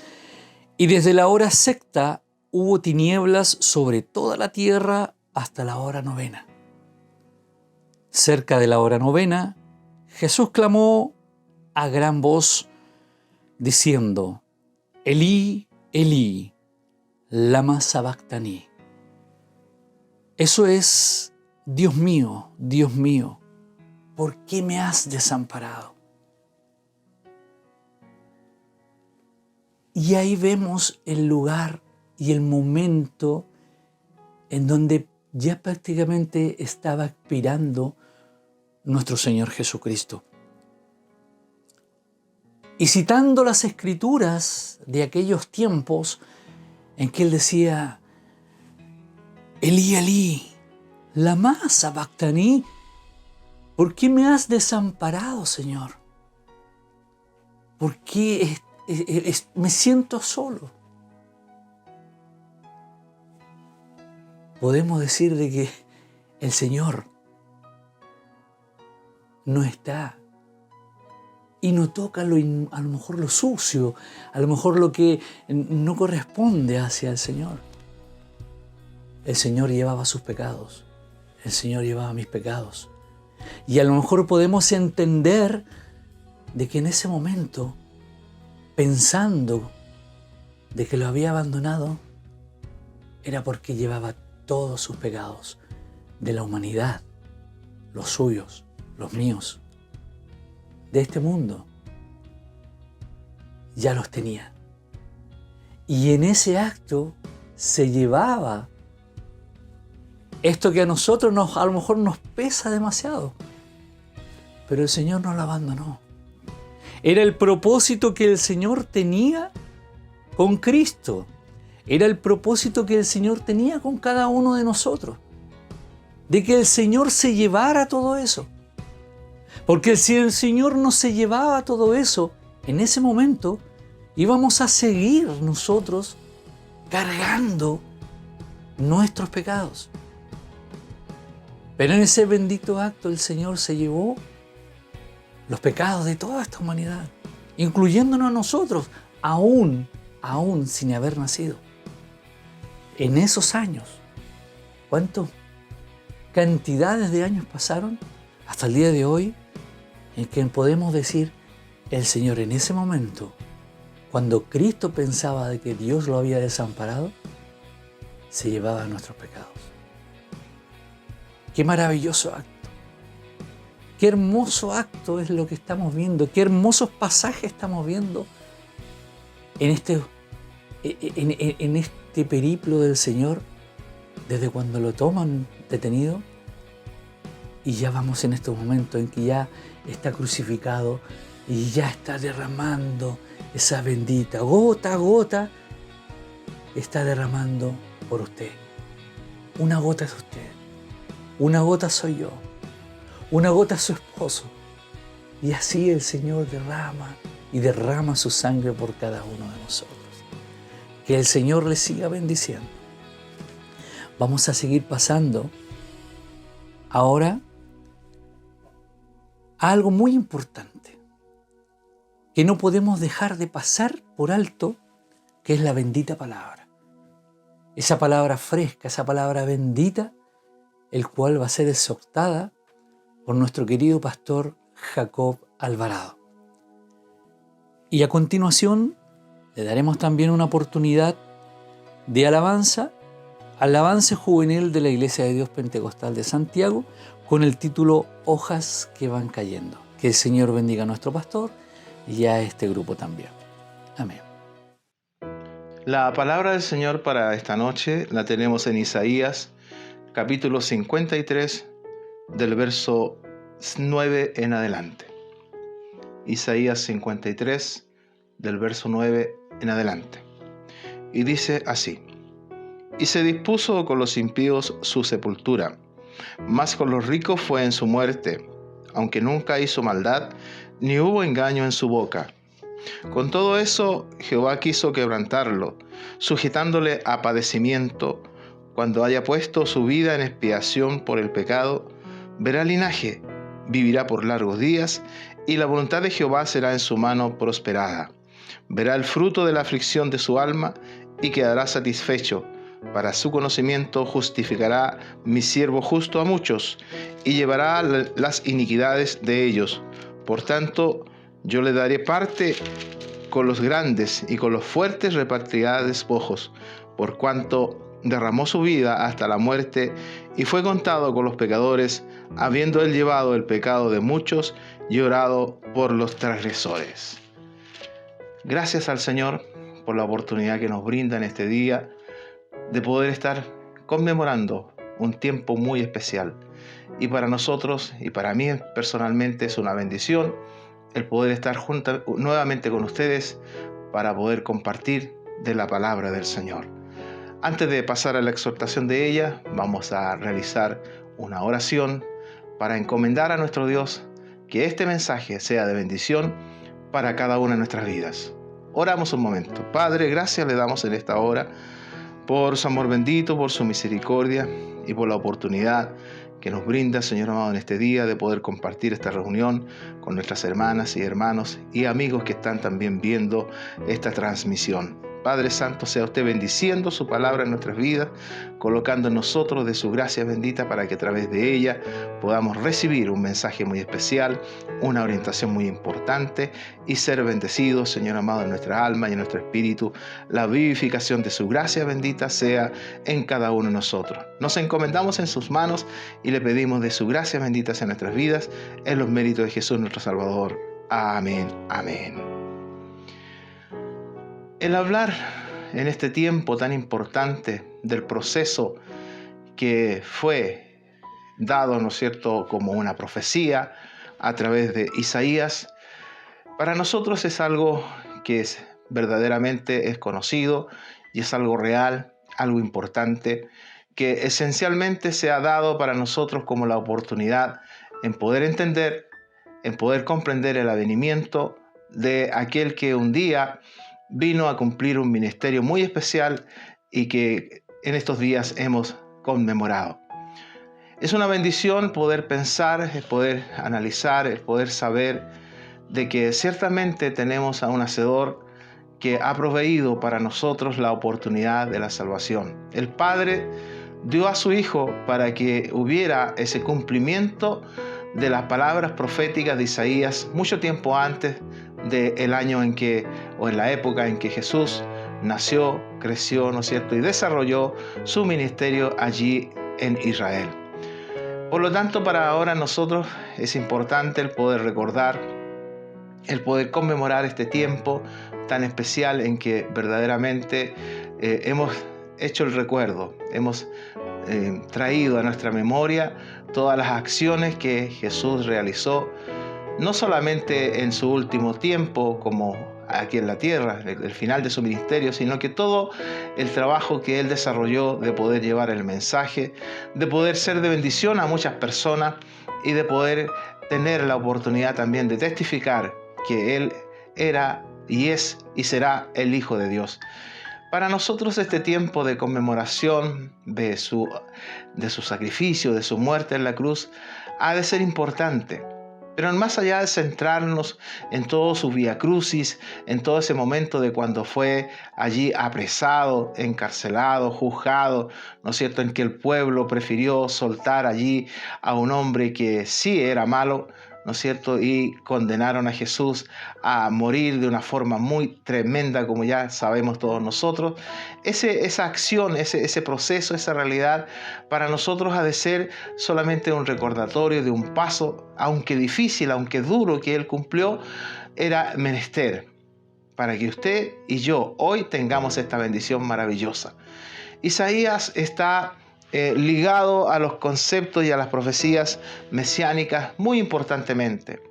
Y desde la hora sexta hubo tinieblas sobre toda la tierra hasta la hora novena. Cerca de la hora novena, Jesús clamó a gran voz, diciendo: Elí, Elí, lama sabactani. Eso es: Dios mío, ¿por qué me has desamparado? Y ahí vemos el lugar y el momento en donde ya prácticamente estaba expirando nuestro Señor Jesucristo. Y citando las Escrituras de aquellos tiempos en que Él decía: Elí, Elí, lama sabactani, ¿por qué me has desamparado, Señor? ¿Por qué me siento solo? Podemos decir de que el Señor no está y no toca a lo mejor lo sucio, a lo mejor lo que no corresponde hacia el Señor. El Señor llevaba sus pecados, el Señor llevaba mis pecados. Y a lo mejor podemos entender de que en ese momento, pensando de que lo había abandonado, era porque llevaba todos sus pecados de la humanidad, los suyos, los míos, de este mundo, ya los tenía. Y en ese acto se llevaba esto que a nosotros a lo mejor nos pesa demasiado, pero el Señor no lo abandonó. Era el propósito que el Señor tenía con Cristo. Era el propósito que el Señor tenía con cada uno de nosotros. de que el Señor se llevara todo eso. Porque si el Señor no se llevaba todo eso, en ese momento íbamos a seguir nosotros cargando nuestros pecados. Pero en ese bendito acto el Señor se llevó los pecados de toda esta humanidad, incluyéndonos a nosotros, aún sin haber nacido. En esos años, ¿cuántas cantidades de años pasaron hasta el día de hoy en que podemos decir, el Señor en ese momento, cuando Cristo pensaba de que Dios lo había desamparado, se llevaba nuestros pecados? ¡Qué maravilloso acto! ¡Qué hermoso acto es lo que estamos viendo! ¡Qué hermosos pasajes estamos viendo en este periplo del Señor, desde cuando lo toman detenido y ya vamos en estos momentos en que ya está crucificado y ya está derramando esa bendita gota a gota, está derramando por usted. Una gota es usted, una gota soy yo, una gota es su esposo, y así el Señor derrama su sangre por cada uno de nosotros. Que el Señor les siga bendiciendo. Vamos a seguir pasando ahora a algo muy importante que no podemos dejar de pasar por alto, que es la bendita palabra. Esa palabra fresca, esa palabra bendita, el cual va a ser exhortada por nuestro querido pastor Jacob Alvarado. Y a continuación le daremos también una oportunidad de alabanza juvenil de la Iglesia de Dios Pentecostal de Santiago, con el título Hojas que van cayendo. Que el Señor bendiga a nuestro pastor y a este grupo también. Amén. La palabra del Señor para esta noche la tenemos en Isaías, capítulo 53, del verso 9 en adelante. Isaías 53, del verso 9 en adelante. Y dice así: Y se dispuso con los impíos su sepultura, mas con los ricos fue en su muerte, aunque nunca hizo maldad, ni hubo engaño en su boca. Con todo eso, Jehová quiso quebrantarlo, sujetándole a padecimiento. Cuando haya puesto su vida en expiación por el pecado, verá linaje, vivirá por largos días, y la voluntad de Jehová será en su mano prosperada. Verá el fruto de la aflicción de su alma, y quedará satisfecho. Para su conocimiento justificará mi siervo justo a muchos, y llevará las iniquidades de ellos. Por tanto, yo le daré parte con los grandes, y con los fuertes repartirá despojos, por cuanto derramó su vida hasta la muerte, y fue contado con los pecadores, habiendo él llevado el pecado de muchos y orado por los transgresores. Gracias al Señor por la oportunidad que nos brinda en este día de poder estar conmemorando un tiempo muy especial. Y para nosotros y para mí personalmente es una bendición el poder estar nuevamente con ustedes para poder compartir de la palabra del Señor. Antes de pasar a la exhortación de ella, vamos a realizar una oración para encomendar a nuestro Dios que este mensaje sea de bendición para cada una de nuestras vidas. Oramos un momento. Padre, gracias le damos en esta hora por su amor bendito, por su misericordia y por la oportunidad que nos brinda, Señor amado, en este día de poder compartir esta reunión con nuestras hermanas y hermanos y amigos que están también viendo esta transmisión. Padre Santo, sea usted bendiciendo su palabra en nuestras vidas, colocando en nosotros de su gracia bendita para que a través de ella podamos recibir un mensaje muy especial, una orientación muy importante y ser bendecidos, Señor amado, en nuestra alma y en nuestro espíritu. La vivificación de su gracia bendita sea en cada uno de nosotros. Nos encomendamos en sus manos y le pedimos de su gracia bendita en nuestras vidas, en los méritos de Jesús nuestro Salvador. Amén. Amén. El hablar en este tiempo tan importante del proceso que fue dado, ¿no es cierto?, como una profecía a través de Isaías, para nosotros es algo que verdaderamente es conocido y es algo real, algo importante que esencialmente se ha dado para nosotros como la oportunidad en poder entender, en poder comprender el avenimiento de aquel que un día vino a cumplir un ministerio muy especial y que en estos días hemos conmemorado. Es una bendición poder pensar, es poder analizar, es poder saber de que ciertamente tenemos a un Hacedor que ha proveído para nosotros la oportunidad de la salvación. El Padre dio a su Hijo para que hubiera ese cumplimiento de las palabras proféticas de Isaías mucho tiempo antes del año en que, o en la época en que Jesús nació, creció, ¿no es cierto?, y desarrolló su ministerio allí en Israel. Por lo tanto, para ahora nosotros es importante el poder recordar, el poder conmemorar este tiempo tan especial en que verdaderamente hemos hecho el recuerdo, hemos traído a nuestra memoria todas las acciones que Jesús realizó, no solamente en su último tiempo como aquí en la tierra, el final de su ministerio, sino que todo el trabajo que Él desarrolló de poder llevar el mensaje, de poder ser de bendición a muchas personas y de poder tener la oportunidad también de testificar que Él era y es y será el Hijo de Dios. Para nosotros este tiempo de conmemoración de su sacrificio, de su muerte en la cruz, ha de ser importante. Pero más allá de centrarnos en todo su vía crucis, en todo ese momento de cuando fue allí apresado, encarcelado, juzgado, ¿no es cierto?, en que el pueblo prefirió soltar allí a un hombre que sí era malo, ¿no es cierto?, y condenaron a Jesús a morir de una forma muy tremenda, como ya sabemos todos nosotros. Esa acción, ese proceso, esa realidad, para nosotros ha de ser solamente un recordatorio de un paso, aunque difícil, aunque duro, que Él cumplió, era menester para que usted y yo hoy tengamos esta bendición maravillosa. Isaías está ligado a los conceptos y a las profecías mesiánicas muy importantemente.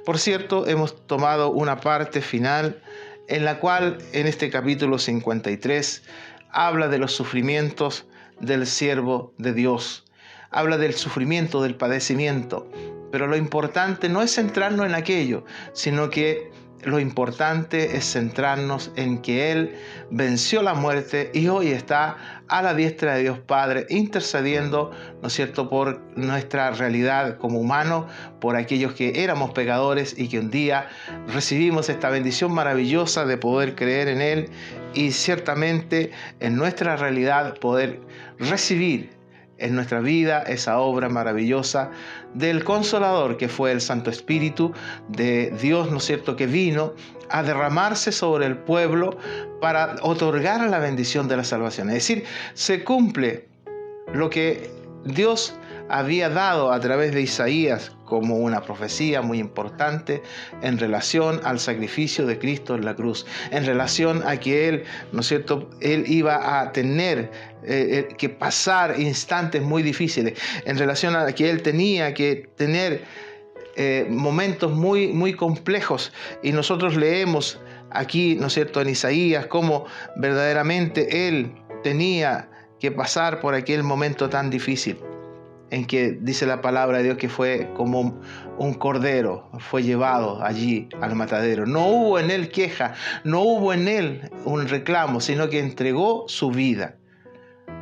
Por cierto, hemos tomado una parte final en la cual en este capítulo 53 habla de los sufrimientos del siervo de Dios, habla del sufrimiento, del padecimiento, pero lo importante no es centrarnos en aquello, sino que lo importante es centrarnos en que Él venció la muerte y hoy está a la diestra de Dios Padre, intercediendo, ¿no es cierto?, por nuestra realidad como humanos, por aquellos que éramos pecadores y que un día recibimos esta bendición maravillosa de poder creer en Él y ciertamente en nuestra realidad poder recibir en nuestra vida esa obra maravillosa del Consolador que fue el Santo Espíritu de Dios, ¿no es cierto?, que vino a derramarse sobre el pueblo para otorgar la bendición de la salvación. Es decir, se cumple lo que Dios había dado a través de Isaías como una profecía muy importante en relación al sacrificio de Cristo en la cruz, en relación a que Él, ¿no es cierto?, Él iba a tener que pasar instantes muy difíciles, en relación a que Él tenía que tener momentos muy complejos, y nosotros leemos aquí, ¿no es cierto?, en Isaías cómo verdaderamente Él tenía que pasar por aquel momento tan difícil, en que dice la palabra de Dios que fue como un cordero, fue llevado allí al matadero. No hubo en Él queja, no hubo en Él un reclamo, sino que entregó su vida.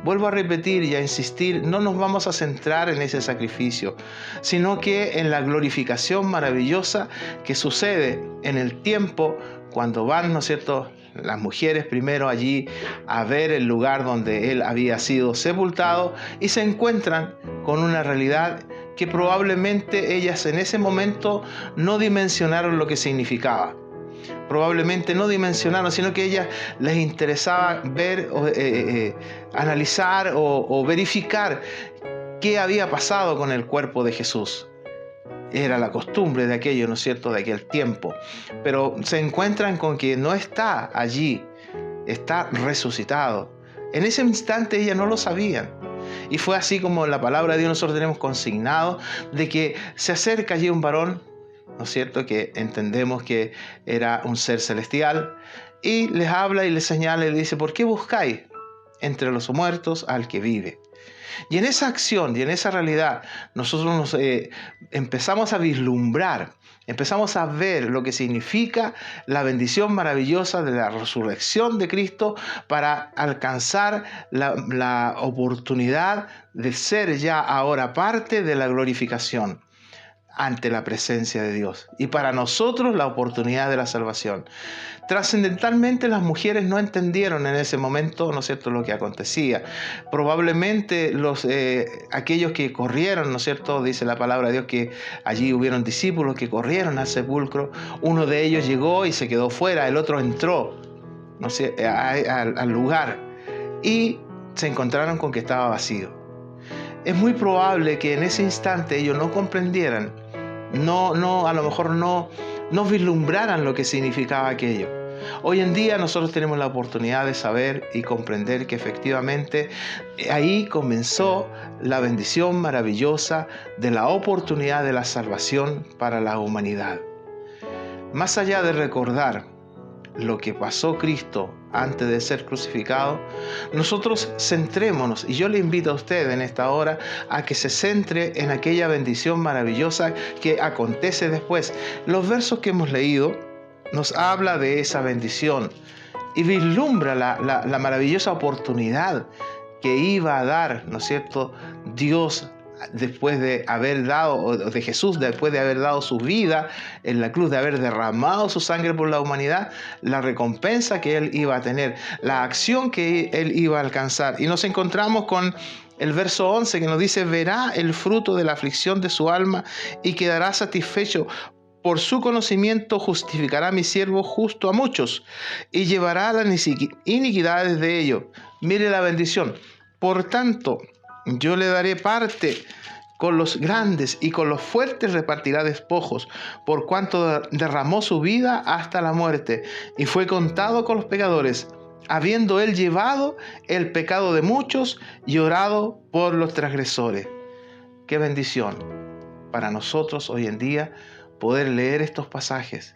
Vuelvo a repetir y a insistir, no nos vamos a centrar en ese sacrificio, sino que en la glorificación maravillosa que sucede en el tiempo cuando van, ¿no es cierto?, las mujeres primero allí a ver el lugar donde Él había sido sepultado y se encuentran con una realidad que probablemente ellas en ese momento no dimensionaron lo que significaba. Probablemente no dimensionaron, sino que a ellas les interesaba ver, analizar o verificar qué había pasado con el cuerpo de Jesús. Era la costumbre de aquello, ¿no es cierto?, de aquel tiempo. Pero se encuentran con que no está allí, está resucitado. En ese instante ellas no lo sabían. Y fue así como la palabra de Dios nosotros tenemos consignado de que se acerca allí un varón, ¿no es cierto?, que entendemos que era un ser celestial, y les habla y les señala y les dice: ¿por qué buscáis entre los muertos al que vive? Y en esa acción y en esa realidad nosotros nos empezamos a vislumbrar, empezamos a ver lo que significa la bendición maravillosa de la resurrección de Cristo para alcanzar la oportunidad de ser ya ahora parte de la glorificación ante la presencia de Dios. Y para nosotros la oportunidad de la salvación. Trascendentalmente las mujeres no entendieron en ese momento, ¿no es cierto?, lo que acontecía. Probablemente aquellos que corrieron, ¿no es cierto?, dice la palabra de Dios que allí hubieron discípulos que corrieron al sepulcro. Uno de ellos llegó y se quedó fuera, el otro entró, ¿no sé?, al lugar y se encontraron con que estaba vacío. Es muy probable que en ese instante ellos no comprendieran, a lo mejor no vislumbraran lo que significaba aquello. Hoy en día nosotros tenemos la oportunidad de saber y comprender que efectivamente ahí comenzó la bendición maravillosa de la oportunidad de la salvación para la humanidad. Más allá de recordar lo que pasó Cristo antes de ser crucificado, nosotros centrémonos, y yo le invito a usted en esta hora a que se centre en aquella bendición maravillosa que acontece después. Los versos que hemos leído nos habla de esa bendición y vislumbra la maravillosa oportunidad que iba a dar, ¿no es cierto?, Dios después de haber dado, o de Jesús después de haber dado su vida en la cruz, de haber derramado su sangre por la humanidad, la recompensa que Él iba a tener, la acción que Él iba a alcanzar. Y nos encontramos con el verso 11 que nos dice: verá el fruto de la aflicción de su alma y quedará satisfecho. Por su conocimiento justificará a mi siervo justo a muchos y llevará las iniquidades de ellos. Mire la bendición. Por tanto, yo le daré parte con los grandes y con los fuertes repartirá despojos, por cuanto derramó su vida hasta la muerte y fue contado con los pecadores, habiendo él llevado el pecado de muchos y orado por los transgresores. Qué bendición para nosotros hoy en día poder leer estos pasajes,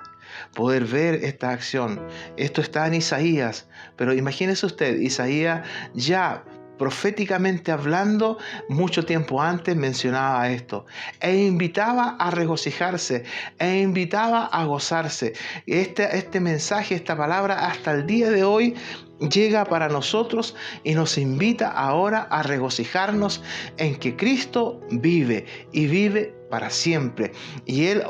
poder ver esta acción. Esto está en Isaías, pero imagínese usted, Isaías ya proféticamente hablando, mucho tiempo antes mencionaba esto e invitaba a regocijarse e invitaba a gozarse. Este mensaje, esta palabra hasta el día de hoy llega para nosotros y nos invita ahora a regocijarnos en que Cristo vive y vive para siempre, y Él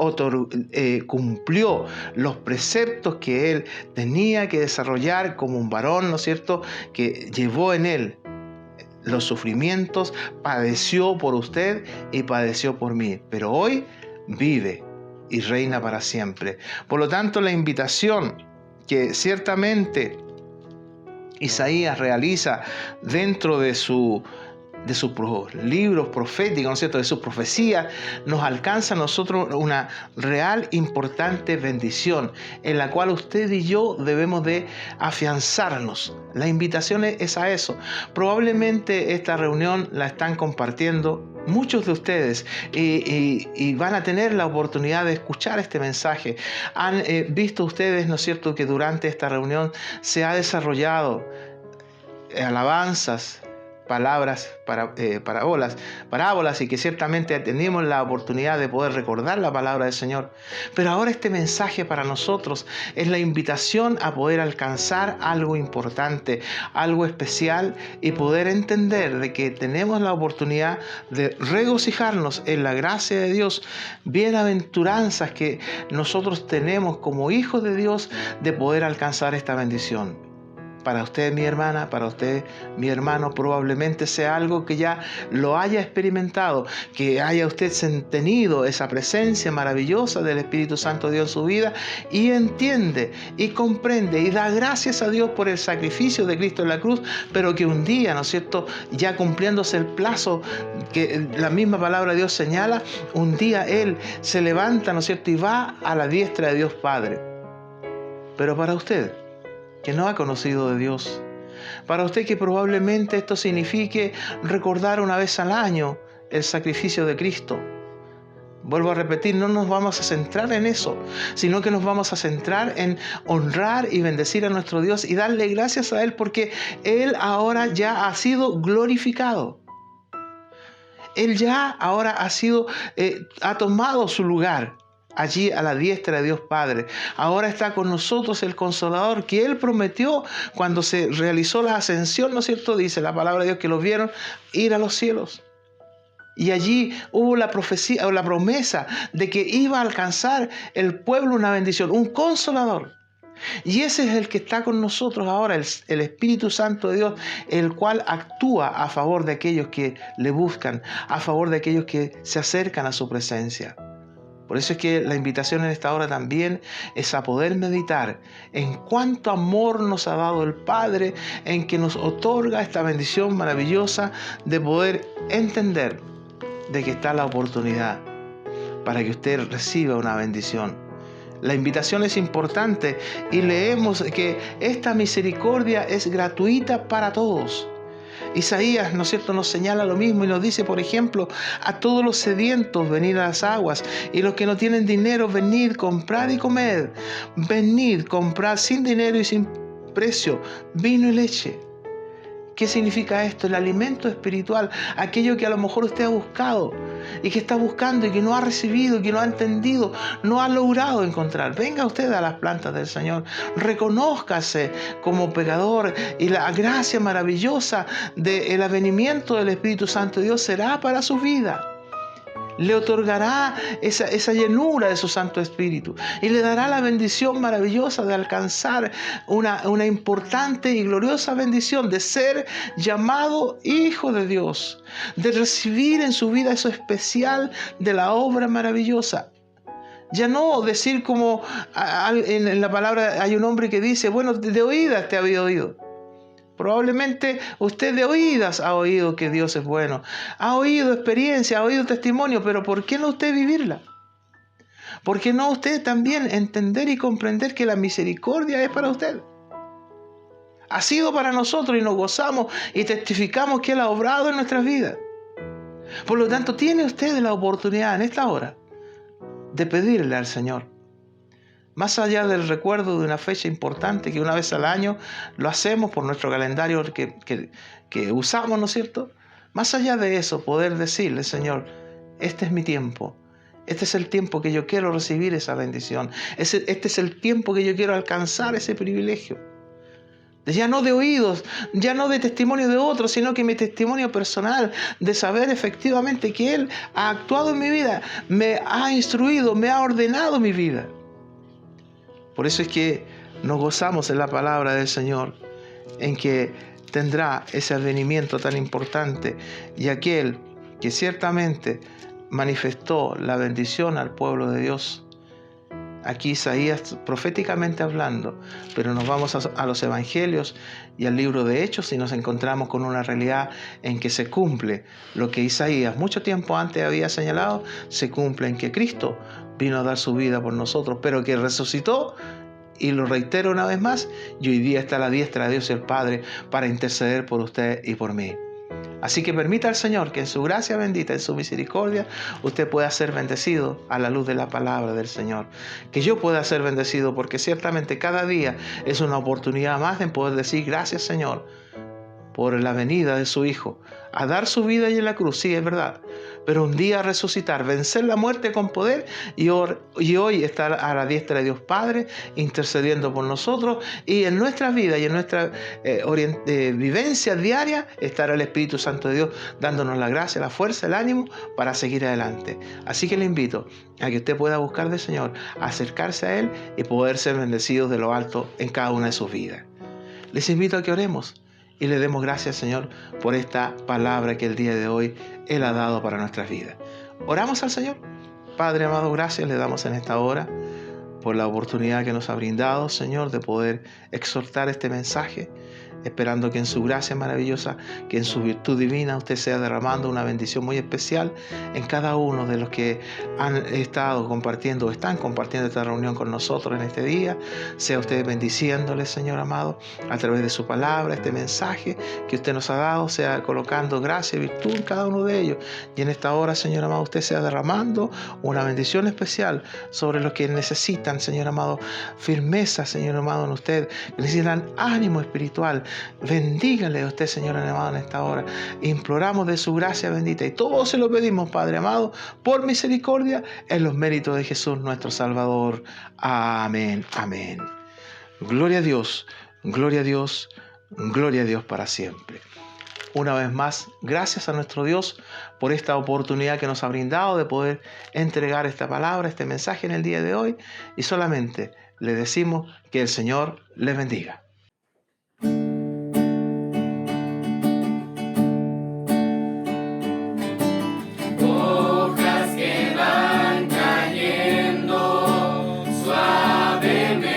cumplió los preceptos que Él tenía que desarrollar como un varón, ¿no es cierto?, que llevó en Él los sufrimientos, padeció por usted y padeció por mí, pero hoy vive y reina para siempre. Por lo tanto, la invitación que ciertamente Isaías realiza dentro de sus libros proféticos, ¿no es cierto?, de sus profecías, nos alcanza a nosotros una real importante bendición en la cual usted y yo debemos de afianzarnos. La invitación es a eso. Probablemente esta reunión la están compartiendo muchos de ustedes y van a tener la oportunidad de escuchar este mensaje. Han visto ustedes, ¿no es cierto?, que durante esta reunión se ha desarrollado alabanzas, palabras, parábolas, y que ciertamente tenemos la oportunidad de poder recordar la palabra del Señor. Pero ahora este mensaje para nosotros es la invitación a poder alcanzar algo importante, algo especial, y poder entender de que tenemos la oportunidad de regocijarnos en la gracia de Dios, bienaventuranzas que nosotros tenemos como hijos de Dios de poder alcanzar esta bendición. Para usted, mi hermana, para usted, mi hermano, probablemente sea algo que ya lo haya experimentado, que haya usted tenido esa presencia maravillosa del Espíritu Santo de Dios en su vida y entiende y comprende y da gracias a Dios por el sacrificio de Cristo en la cruz, pero que un día, ¿no es cierto?, ya cumpliéndose el plazo que la misma palabra de Dios señala, un día Él se levanta, ¿no es cierto?, y va a la diestra de Dios Padre. Pero para usted, que no ha conocido de Dios, para usted que probablemente esto signifique recordar una vez al año el sacrificio de Cristo, vuelvo a repetir, no nos vamos a centrar en eso, sino que nos vamos a centrar en honrar y bendecir a nuestro Dios y darle gracias a Él porque Él ahora ya ha sido glorificado. Él ya ahora ha tomado su lugar allí a la diestra de Dios Padre. Ahora está con nosotros el Consolador que Él prometió cuando se realizó la ascensión, ¿no es cierto? Dice la palabra de Dios que lo vieron ir a los cielos. Y allí hubo la profecía o la promesa de que iba a alcanzar el pueblo una bendición, un Consolador. Y ese es el que está con nosotros ahora, el Espíritu Santo de Dios, el cual actúa a favor de aquellos que le buscan, a favor de aquellos que se acercan a su presencia. Por eso es que la invitación en esta hora también es a poder meditar en cuánto amor nos ha dado el Padre, en que nos otorga esta bendición maravillosa de poder entender de que está la oportunidad para que usted reciba una bendición. La invitación es importante y leemos que esta misericordia es gratuita para todos. Isaías, ¿no es cierto?, nos señala lo mismo y nos dice, por ejemplo, a todos los sedientos, venid a las aguas, y los que no tienen dinero, venid, comprad y comed. Venid, comprad sin dinero y sin precio vino y leche. ¿Qué significa esto? El alimento espiritual, aquello que a lo mejor usted ha buscado y que está buscando y que no ha recibido, que no ha entendido, no ha logrado encontrar. Venga usted a las plantas del Señor, reconózcase como pecador y la gracia maravillosa del avenimiento del Espíritu Santo de Dios será para su vida. Le otorgará esa llenura de su Santo Espíritu y le dará la bendición maravillosa de alcanzar una importante y gloriosa bendición de ser llamado hijo de Dios, de recibir en su vida eso especial de la obra maravillosa. Ya no decir como en la palabra hay un hombre que dice, bueno, de oídas te había oído. Probablemente usted de oídas ha oído que Dios es bueno, ha oído experiencia, ha oído testimonio, pero ¿por qué no usted vivirla? ¿Por qué no usted también entender y comprender que la misericordia es para usted? Ha sido para nosotros y nos gozamos y testificamos que Él ha obrado en nuestras vidas. Por lo tanto, tiene usted la oportunidad en esta hora de pedirle al Señor. Más allá del recuerdo de una fecha importante que una vez al año lo hacemos por nuestro calendario que usamos, ¿no es cierto? Más allá de eso, poder decirle, Señor, este es mi tiempo. Este es el tiempo que yo quiero recibir esa bendición. Este es el tiempo que yo quiero alcanzar ese privilegio. Ya no de oídos, ya no de testimonio de otros, sino que mi testimonio personal, de saber efectivamente que Él ha actuado en mi vida, me ha instruido, me ha ordenado mi vida. Por eso es que nos gozamos en la palabra del Señor, en que tendrá ese advenimiento tan importante y aquel que ciertamente manifestó la bendición al pueblo de Dios. Aquí Isaías proféticamente hablando, pero nos vamos a los evangelios y al libro de Hechos y nos encontramos con una realidad en que se cumple lo que Isaías mucho tiempo antes había señalado, se cumple en que Cristo vino a dar su vida por nosotros, pero que resucitó, y lo reitero una vez más, y hoy día está a la diestra de Dios el Padre para interceder por usted y por mí. Así que permita al Señor que en su gracia bendita, en su misericordia, usted pueda ser bendecido a la luz de la palabra del Señor. Que yo pueda ser bendecido porque ciertamente cada día es una oportunidad más de poder decir gracias, Señor, por la venida de su Hijo, a dar su vida y en la cruz, sí, es verdad, pero un día resucitar, vencer la muerte con poder y hoy estar a la diestra de Dios Padre, intercediendo por nosotros y en nuestras vidas y en nuestra vivencia diaria, estar el Espíritu Santo de Dios dándonos la gracia, la fuerza, el ánimo para seguir adelante. Así que le invito a que usted pueda buscar del Señor, acercarse a Él y poder ser bendecidos de lo alto en cada una de sus vidas. Les invito a que oremos y le demos gracias, Señor, por esta palabra que el día de hoy Él ha dado para nuestras vidas. Oramos al Señor. Padre amado, gracias le damos en esta hora por la oportunidad que nos ha brindado, Señor, de poder exhortar este mensaje, esperando que en su gracia maravillosa, que en su virtud divina usted sea derramando una bendición muy especial en cada uno de los que han estado compartiendo o están compartiendo esta reunión con nosotros en este día. Sea usted bendiciéndole, Señor amado, a través de su palabra, este mensaje que usted nos ha dado, sea colocando gracia y virtud en cada uno de ellos. Y en esta hora, Señor amado, usted sea derramando una bendición especial sobre los que necesitan, Señor amado, firmeza, Señor amado, en usted, que necesitan ánimo espiritual, Bendígale a usted, Señor amado, en esta hora. Imploramos de su gracia bendita y todo se lo pedimos, Padre amado, por misericordia, en los méritos de Jesús nuestro Salvador. Amén, amén. Gloria a Dios, gloria a Dios, gloria a Dios para siempre. Una vez más, gracias a nuestro Dios por esta oportunidad que nos ha brindado de poder entregar esta palabra, este mensaje en el día de hoy, y solamente le decimos que el Señor les bendiga. Hojas que van cayendo suavemente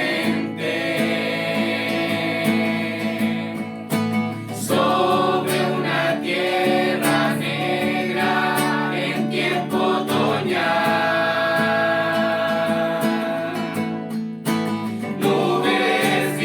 sobre una tierra negra en tiempo otoñal. Nubes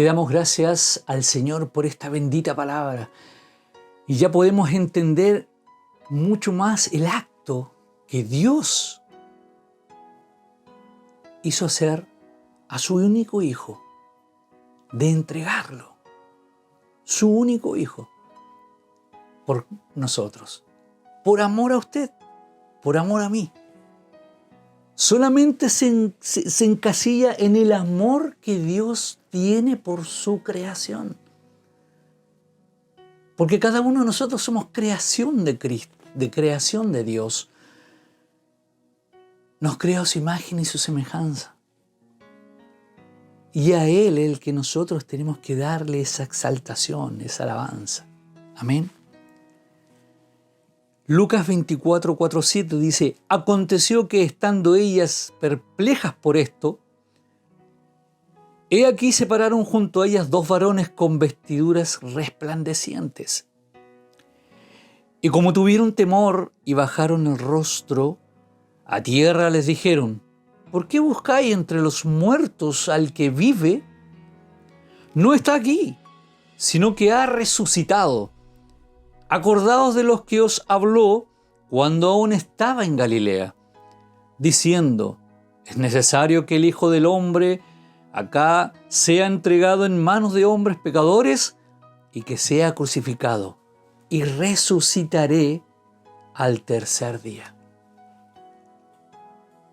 damos gracias al Señor por esta bendita palabra. Y ya podemos entender mucho más el acto que Dios hizo hacer a su único hijo, de entregarlo, su único hijo, por nosotros, por amor a usted, por amor a mí. Solamente se encasilla en el amor que Dios tiene por su creación. Porque cada uno de nosotros somos creación de Cristo, de creación de Dios. Nos creó a su imagen y su semejanza. Y a Él es el que nosotros tenemos que darle esa exaltación, esa alabanza. Amén. Lucas 24, 4, 7 dice: aconteció que estando ellas perplejas por esto, he aquí se pararon junto a ellas dos varones con vestiduras resplandecientes. Y como tuvieron temor y bajaron el rostro a tierra, les dijeron: ¿por qué buscáis entre los muertos al que vive? No está aquí, sino que ha resucitado. Acordaos de los que os habló cuando aún estaba en Galilea, diciendo: es necesario que el Hijo del Hombre acá sea entregado en manos de hombres pecadores y que sea crucificado, y resucitaré al tercer día.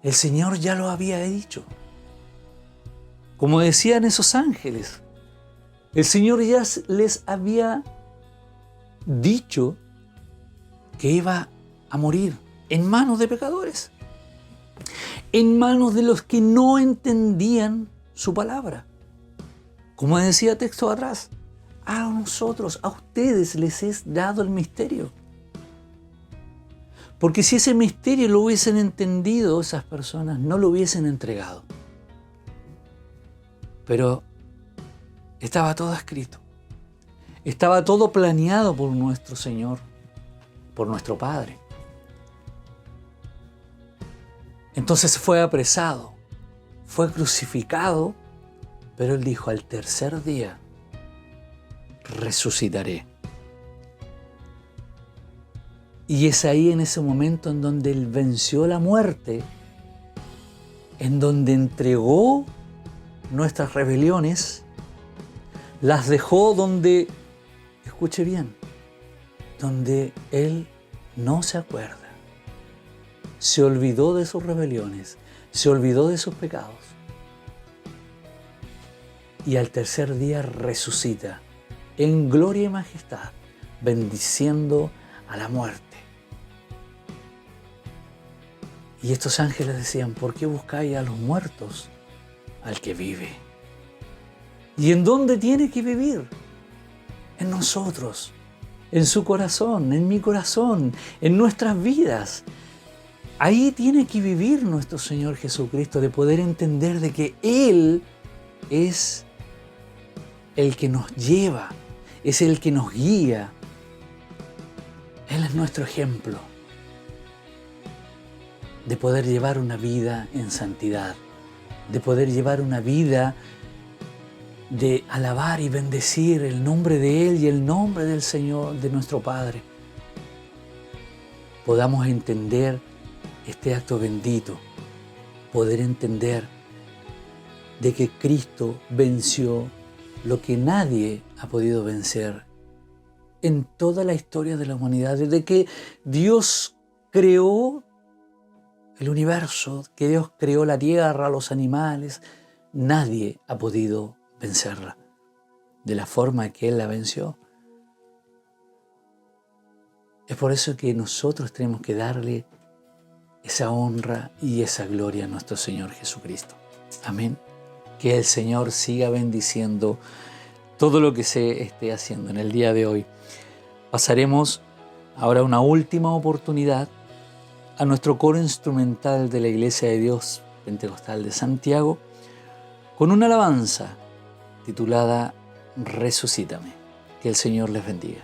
El Señor ya lo había dicho. Como decían esos ángeles, el Señor ya les había dicho que iba a morir en manos de pecadores, en manos de los que no entendían su palabra. Como decía texto atrás, a nosotros, a ustedes les es dado el misterio. Porque si ese misterio lo hubiesen entendido, esas personas no lo hubiesen entregado. Pero estaba todo escrito. Estaba todo planeado por nuestro Señor, por nuestro Padre. Entonces fue apresado, fue crucificado, pero Él dijo: al tercer día resucitaré. Y es ahí, en ese momento, en donde Él venció la muerte, en donde entregó nuestras rebeliones, las dejó donde, escuche bien, donde Él no se acuerda. Se olvidó de sus rebeliones, se olvidó de sus pecados. Y al tercer día resucita en gloria y majestad, bendiciendo a la muerte. Y estos ángeles decían: ¿por qué buscáis a los muertos al que vive? ¿Y en dónde tiene que vivir? En nosotros, en su corazón, en mi corazón, en nuestras vidas. Ahí tiene que vivir nuestro Señor Jesucristo, de poder entender de que Él es el que nos lleva, es el que nos guía. Él es nuestro ejemplo de poder llevar una vida en santidad, de poder llevar una vida de alabar y bendecir el nombre de Él y el nombre del Señor, de nuestro Padre. Podamos entender este acto bendito, poder entender de que Cristo venció lo que nadie ha podido vencer en toda la historia de la humanidad, desde que Dios creó el universo, que Dios creó la tierra, los animales, nadie ha podido vencerla de la forma que Él la venció. Es por eso que nosotros tenemos que darle esa honra y esa gloria a nuestro Señor Jesucristo. Amén. Que el Señor siga bendiciendo todo lo que se esté haciendo en el día de hoy. Pasaremos ahora una última oportunidad a nuestro coro instrumental de la Iglesia de Dios Pentecostal de Santiago con una alabanza titulada Resucítame. Que el Señor les bendiga.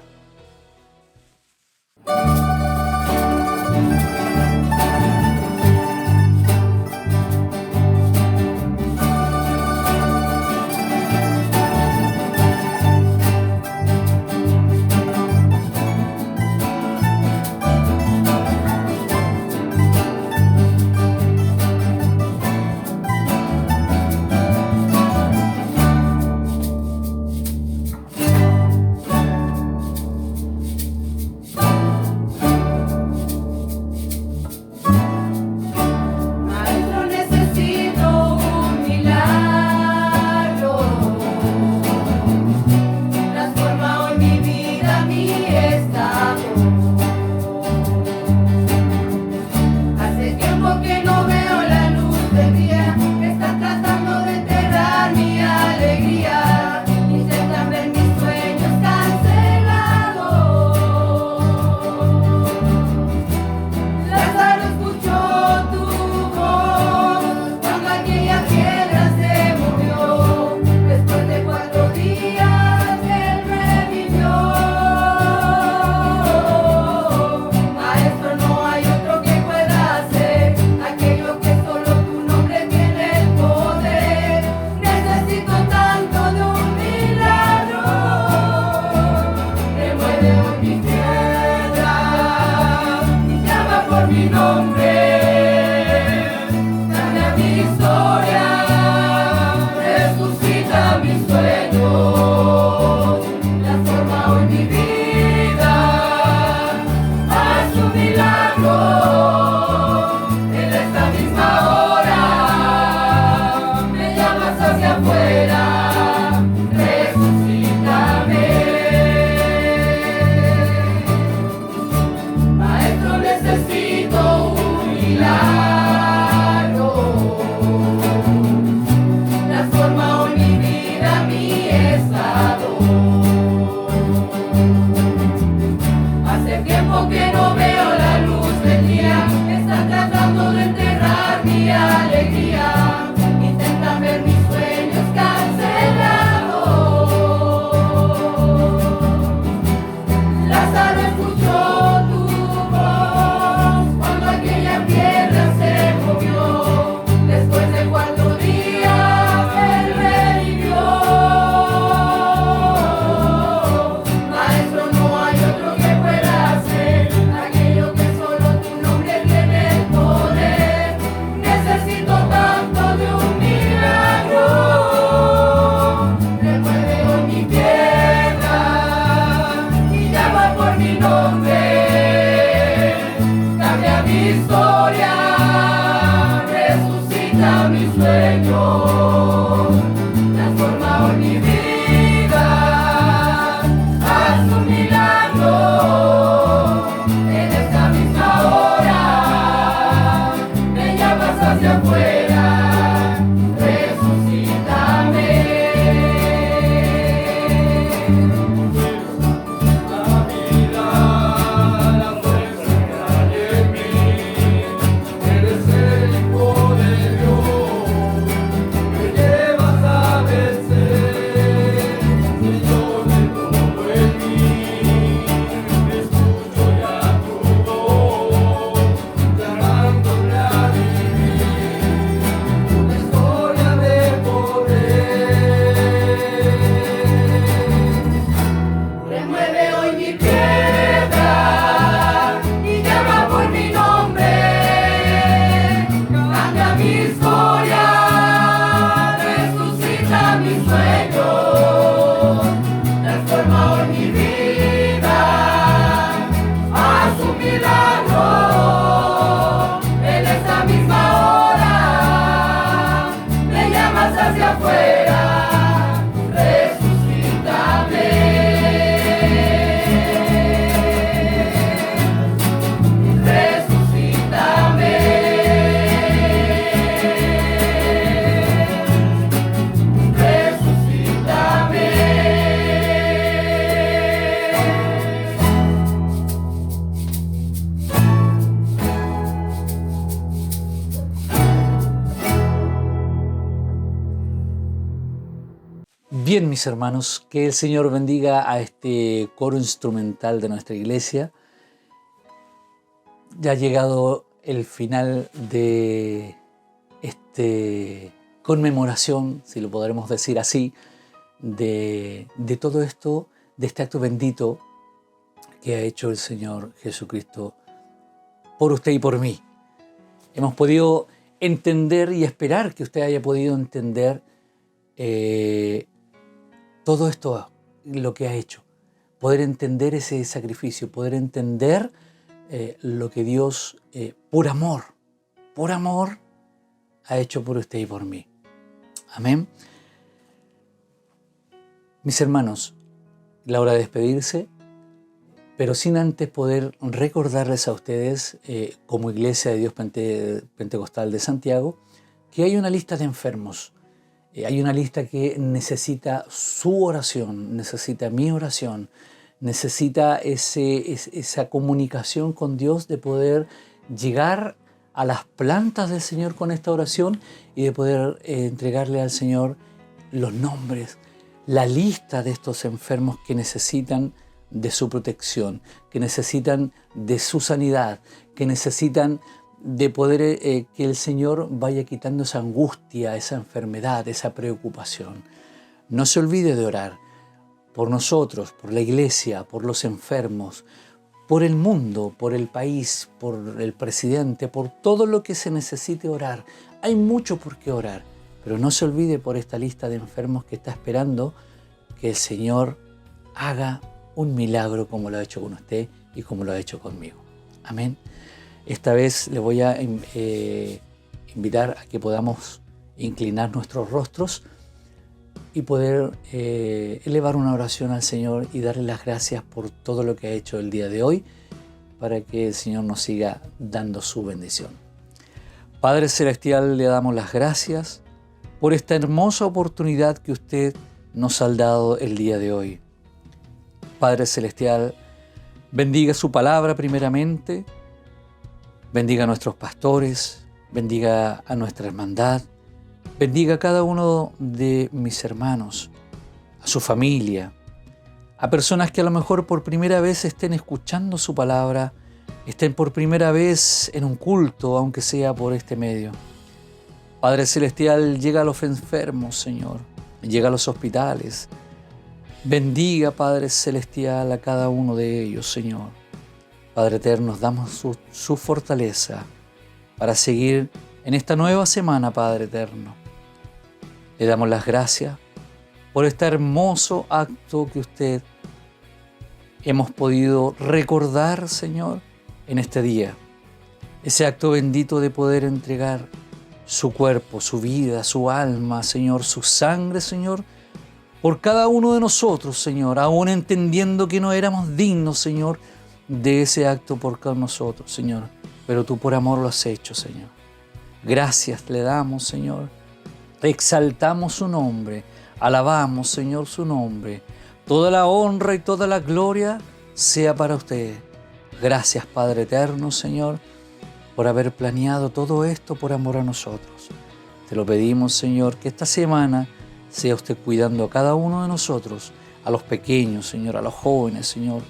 Bien, mis hermanos, que el Señor bendiga a este coro instrumental de nuestra iglesia. Ya ha llegado el final de esta conmemoración, si lo podremos decir así, de todo esto, de este acto bendito que ha hecho el Señor Jesucristo por usted y por mí. Hemos podido entender y esperar que usted haya podido entender todo esto, lo que ha hecho. Poder entender ese sacrificio, poder entender lo que Dios, por amor, ha hecho por usted y por mí. Amén. Mis hermanos, la hora de despedirse, pero sin antes poder recordarles a ustedes, como Iglesia de Dios Pentecostal de Santiago, que hay una lista de enfermos. Hay una lista que necesita su oración, necesita mi oración, necesita esa comunicación con Dios, de poder llegar a las plantas del Señor con esta oración y de poder entregarle al Señor los nombres, la lista de estos enfermos que necesitan de su protección, que necesitan de su sanidad, que necesitan de poder que el Señor vaya quitando esa angustia, esa enfermedad, esa preocupación. No se olvide de orar por nosotros, por la iglesia, por los enfermos, por el mundo, por el país, por el presidente, por todo lo que se necesite orar. Hay mucho por qué orar, pero no se olvide por esta lista de enfermos que está esperando que el Señor haga un milagro como lo ha hecho con usted y como lo ha hecho conmigo. Amén. Esta vez le voy a invitar a que podamos inclinar nuestros rostros y poder elevar una oración al Señor y darle las gracias por todo lo que ha hecho el día de hoy, para que el Señor nos siga dando su bendición. Padre Celestial, le damos las gracias por esta hermosa oportunidad que usted nos ha dado el día de hoy. Padre Celestial, bendiga su palabra primeramente, bendiga a nuestros pastores, bendiga a nuestra hermandad, bendiga a cada uno de mis hermanos, a su familia, a personas que a lo mejor por primera vez estén escuchando su palabra, estén por primera vez en un culto, aunque sea por este medio. Padre Celestial, llega a los enfermos, Señor, llega a los hospitales. Bendiga, Padre Celestial, a cada uno de ellos, Señor. Padre eterno, nos damos su fortaleza para seguir en esta nueva semana, Padre eterno. Le damos las gracias por este hermoso acto que usted hemos podido recordar, Señor, en este día. Ese acto bendito de poder entregar su cuerpo, su vida, su alma, Señor, su sangre, Señor, por cada uno de nosotros, Señor, aún entendiendo que no éramos dignos, Señor, de ese acto por cada nosotros, Señor. Pero tú por amor lo has hecho, Señor. Gracias le damos, Señor. Exaltamos su nombre, alabamos, Señor, su nombre. Toda la honra y toda la gloria sea para usted. Gracias, Padre eterno, Señor, por haber planeado todo esto por amor a nosotros. Te lo pedimos, Señor, que esta semana sea usted cuidando a cada uno de nosotros, a los pequeños, Señor, a los jóvenes, Señor,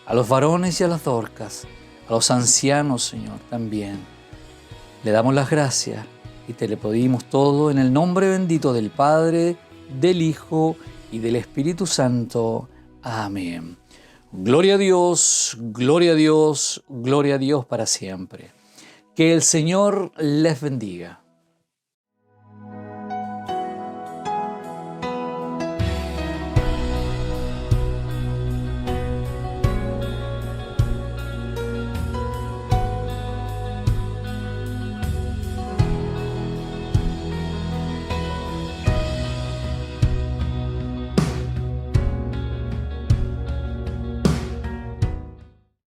a los varones y a las dorcas, a los ancianos, Señor, también. Le damos las gracias y te le pedimos todo en el nombre bendito del Padre, del Hijo y del Espíritu Santo. Amén. Gloria a Dios, gloria a Dios, gloria a Dios para siempre. Que el Señor les bendiga.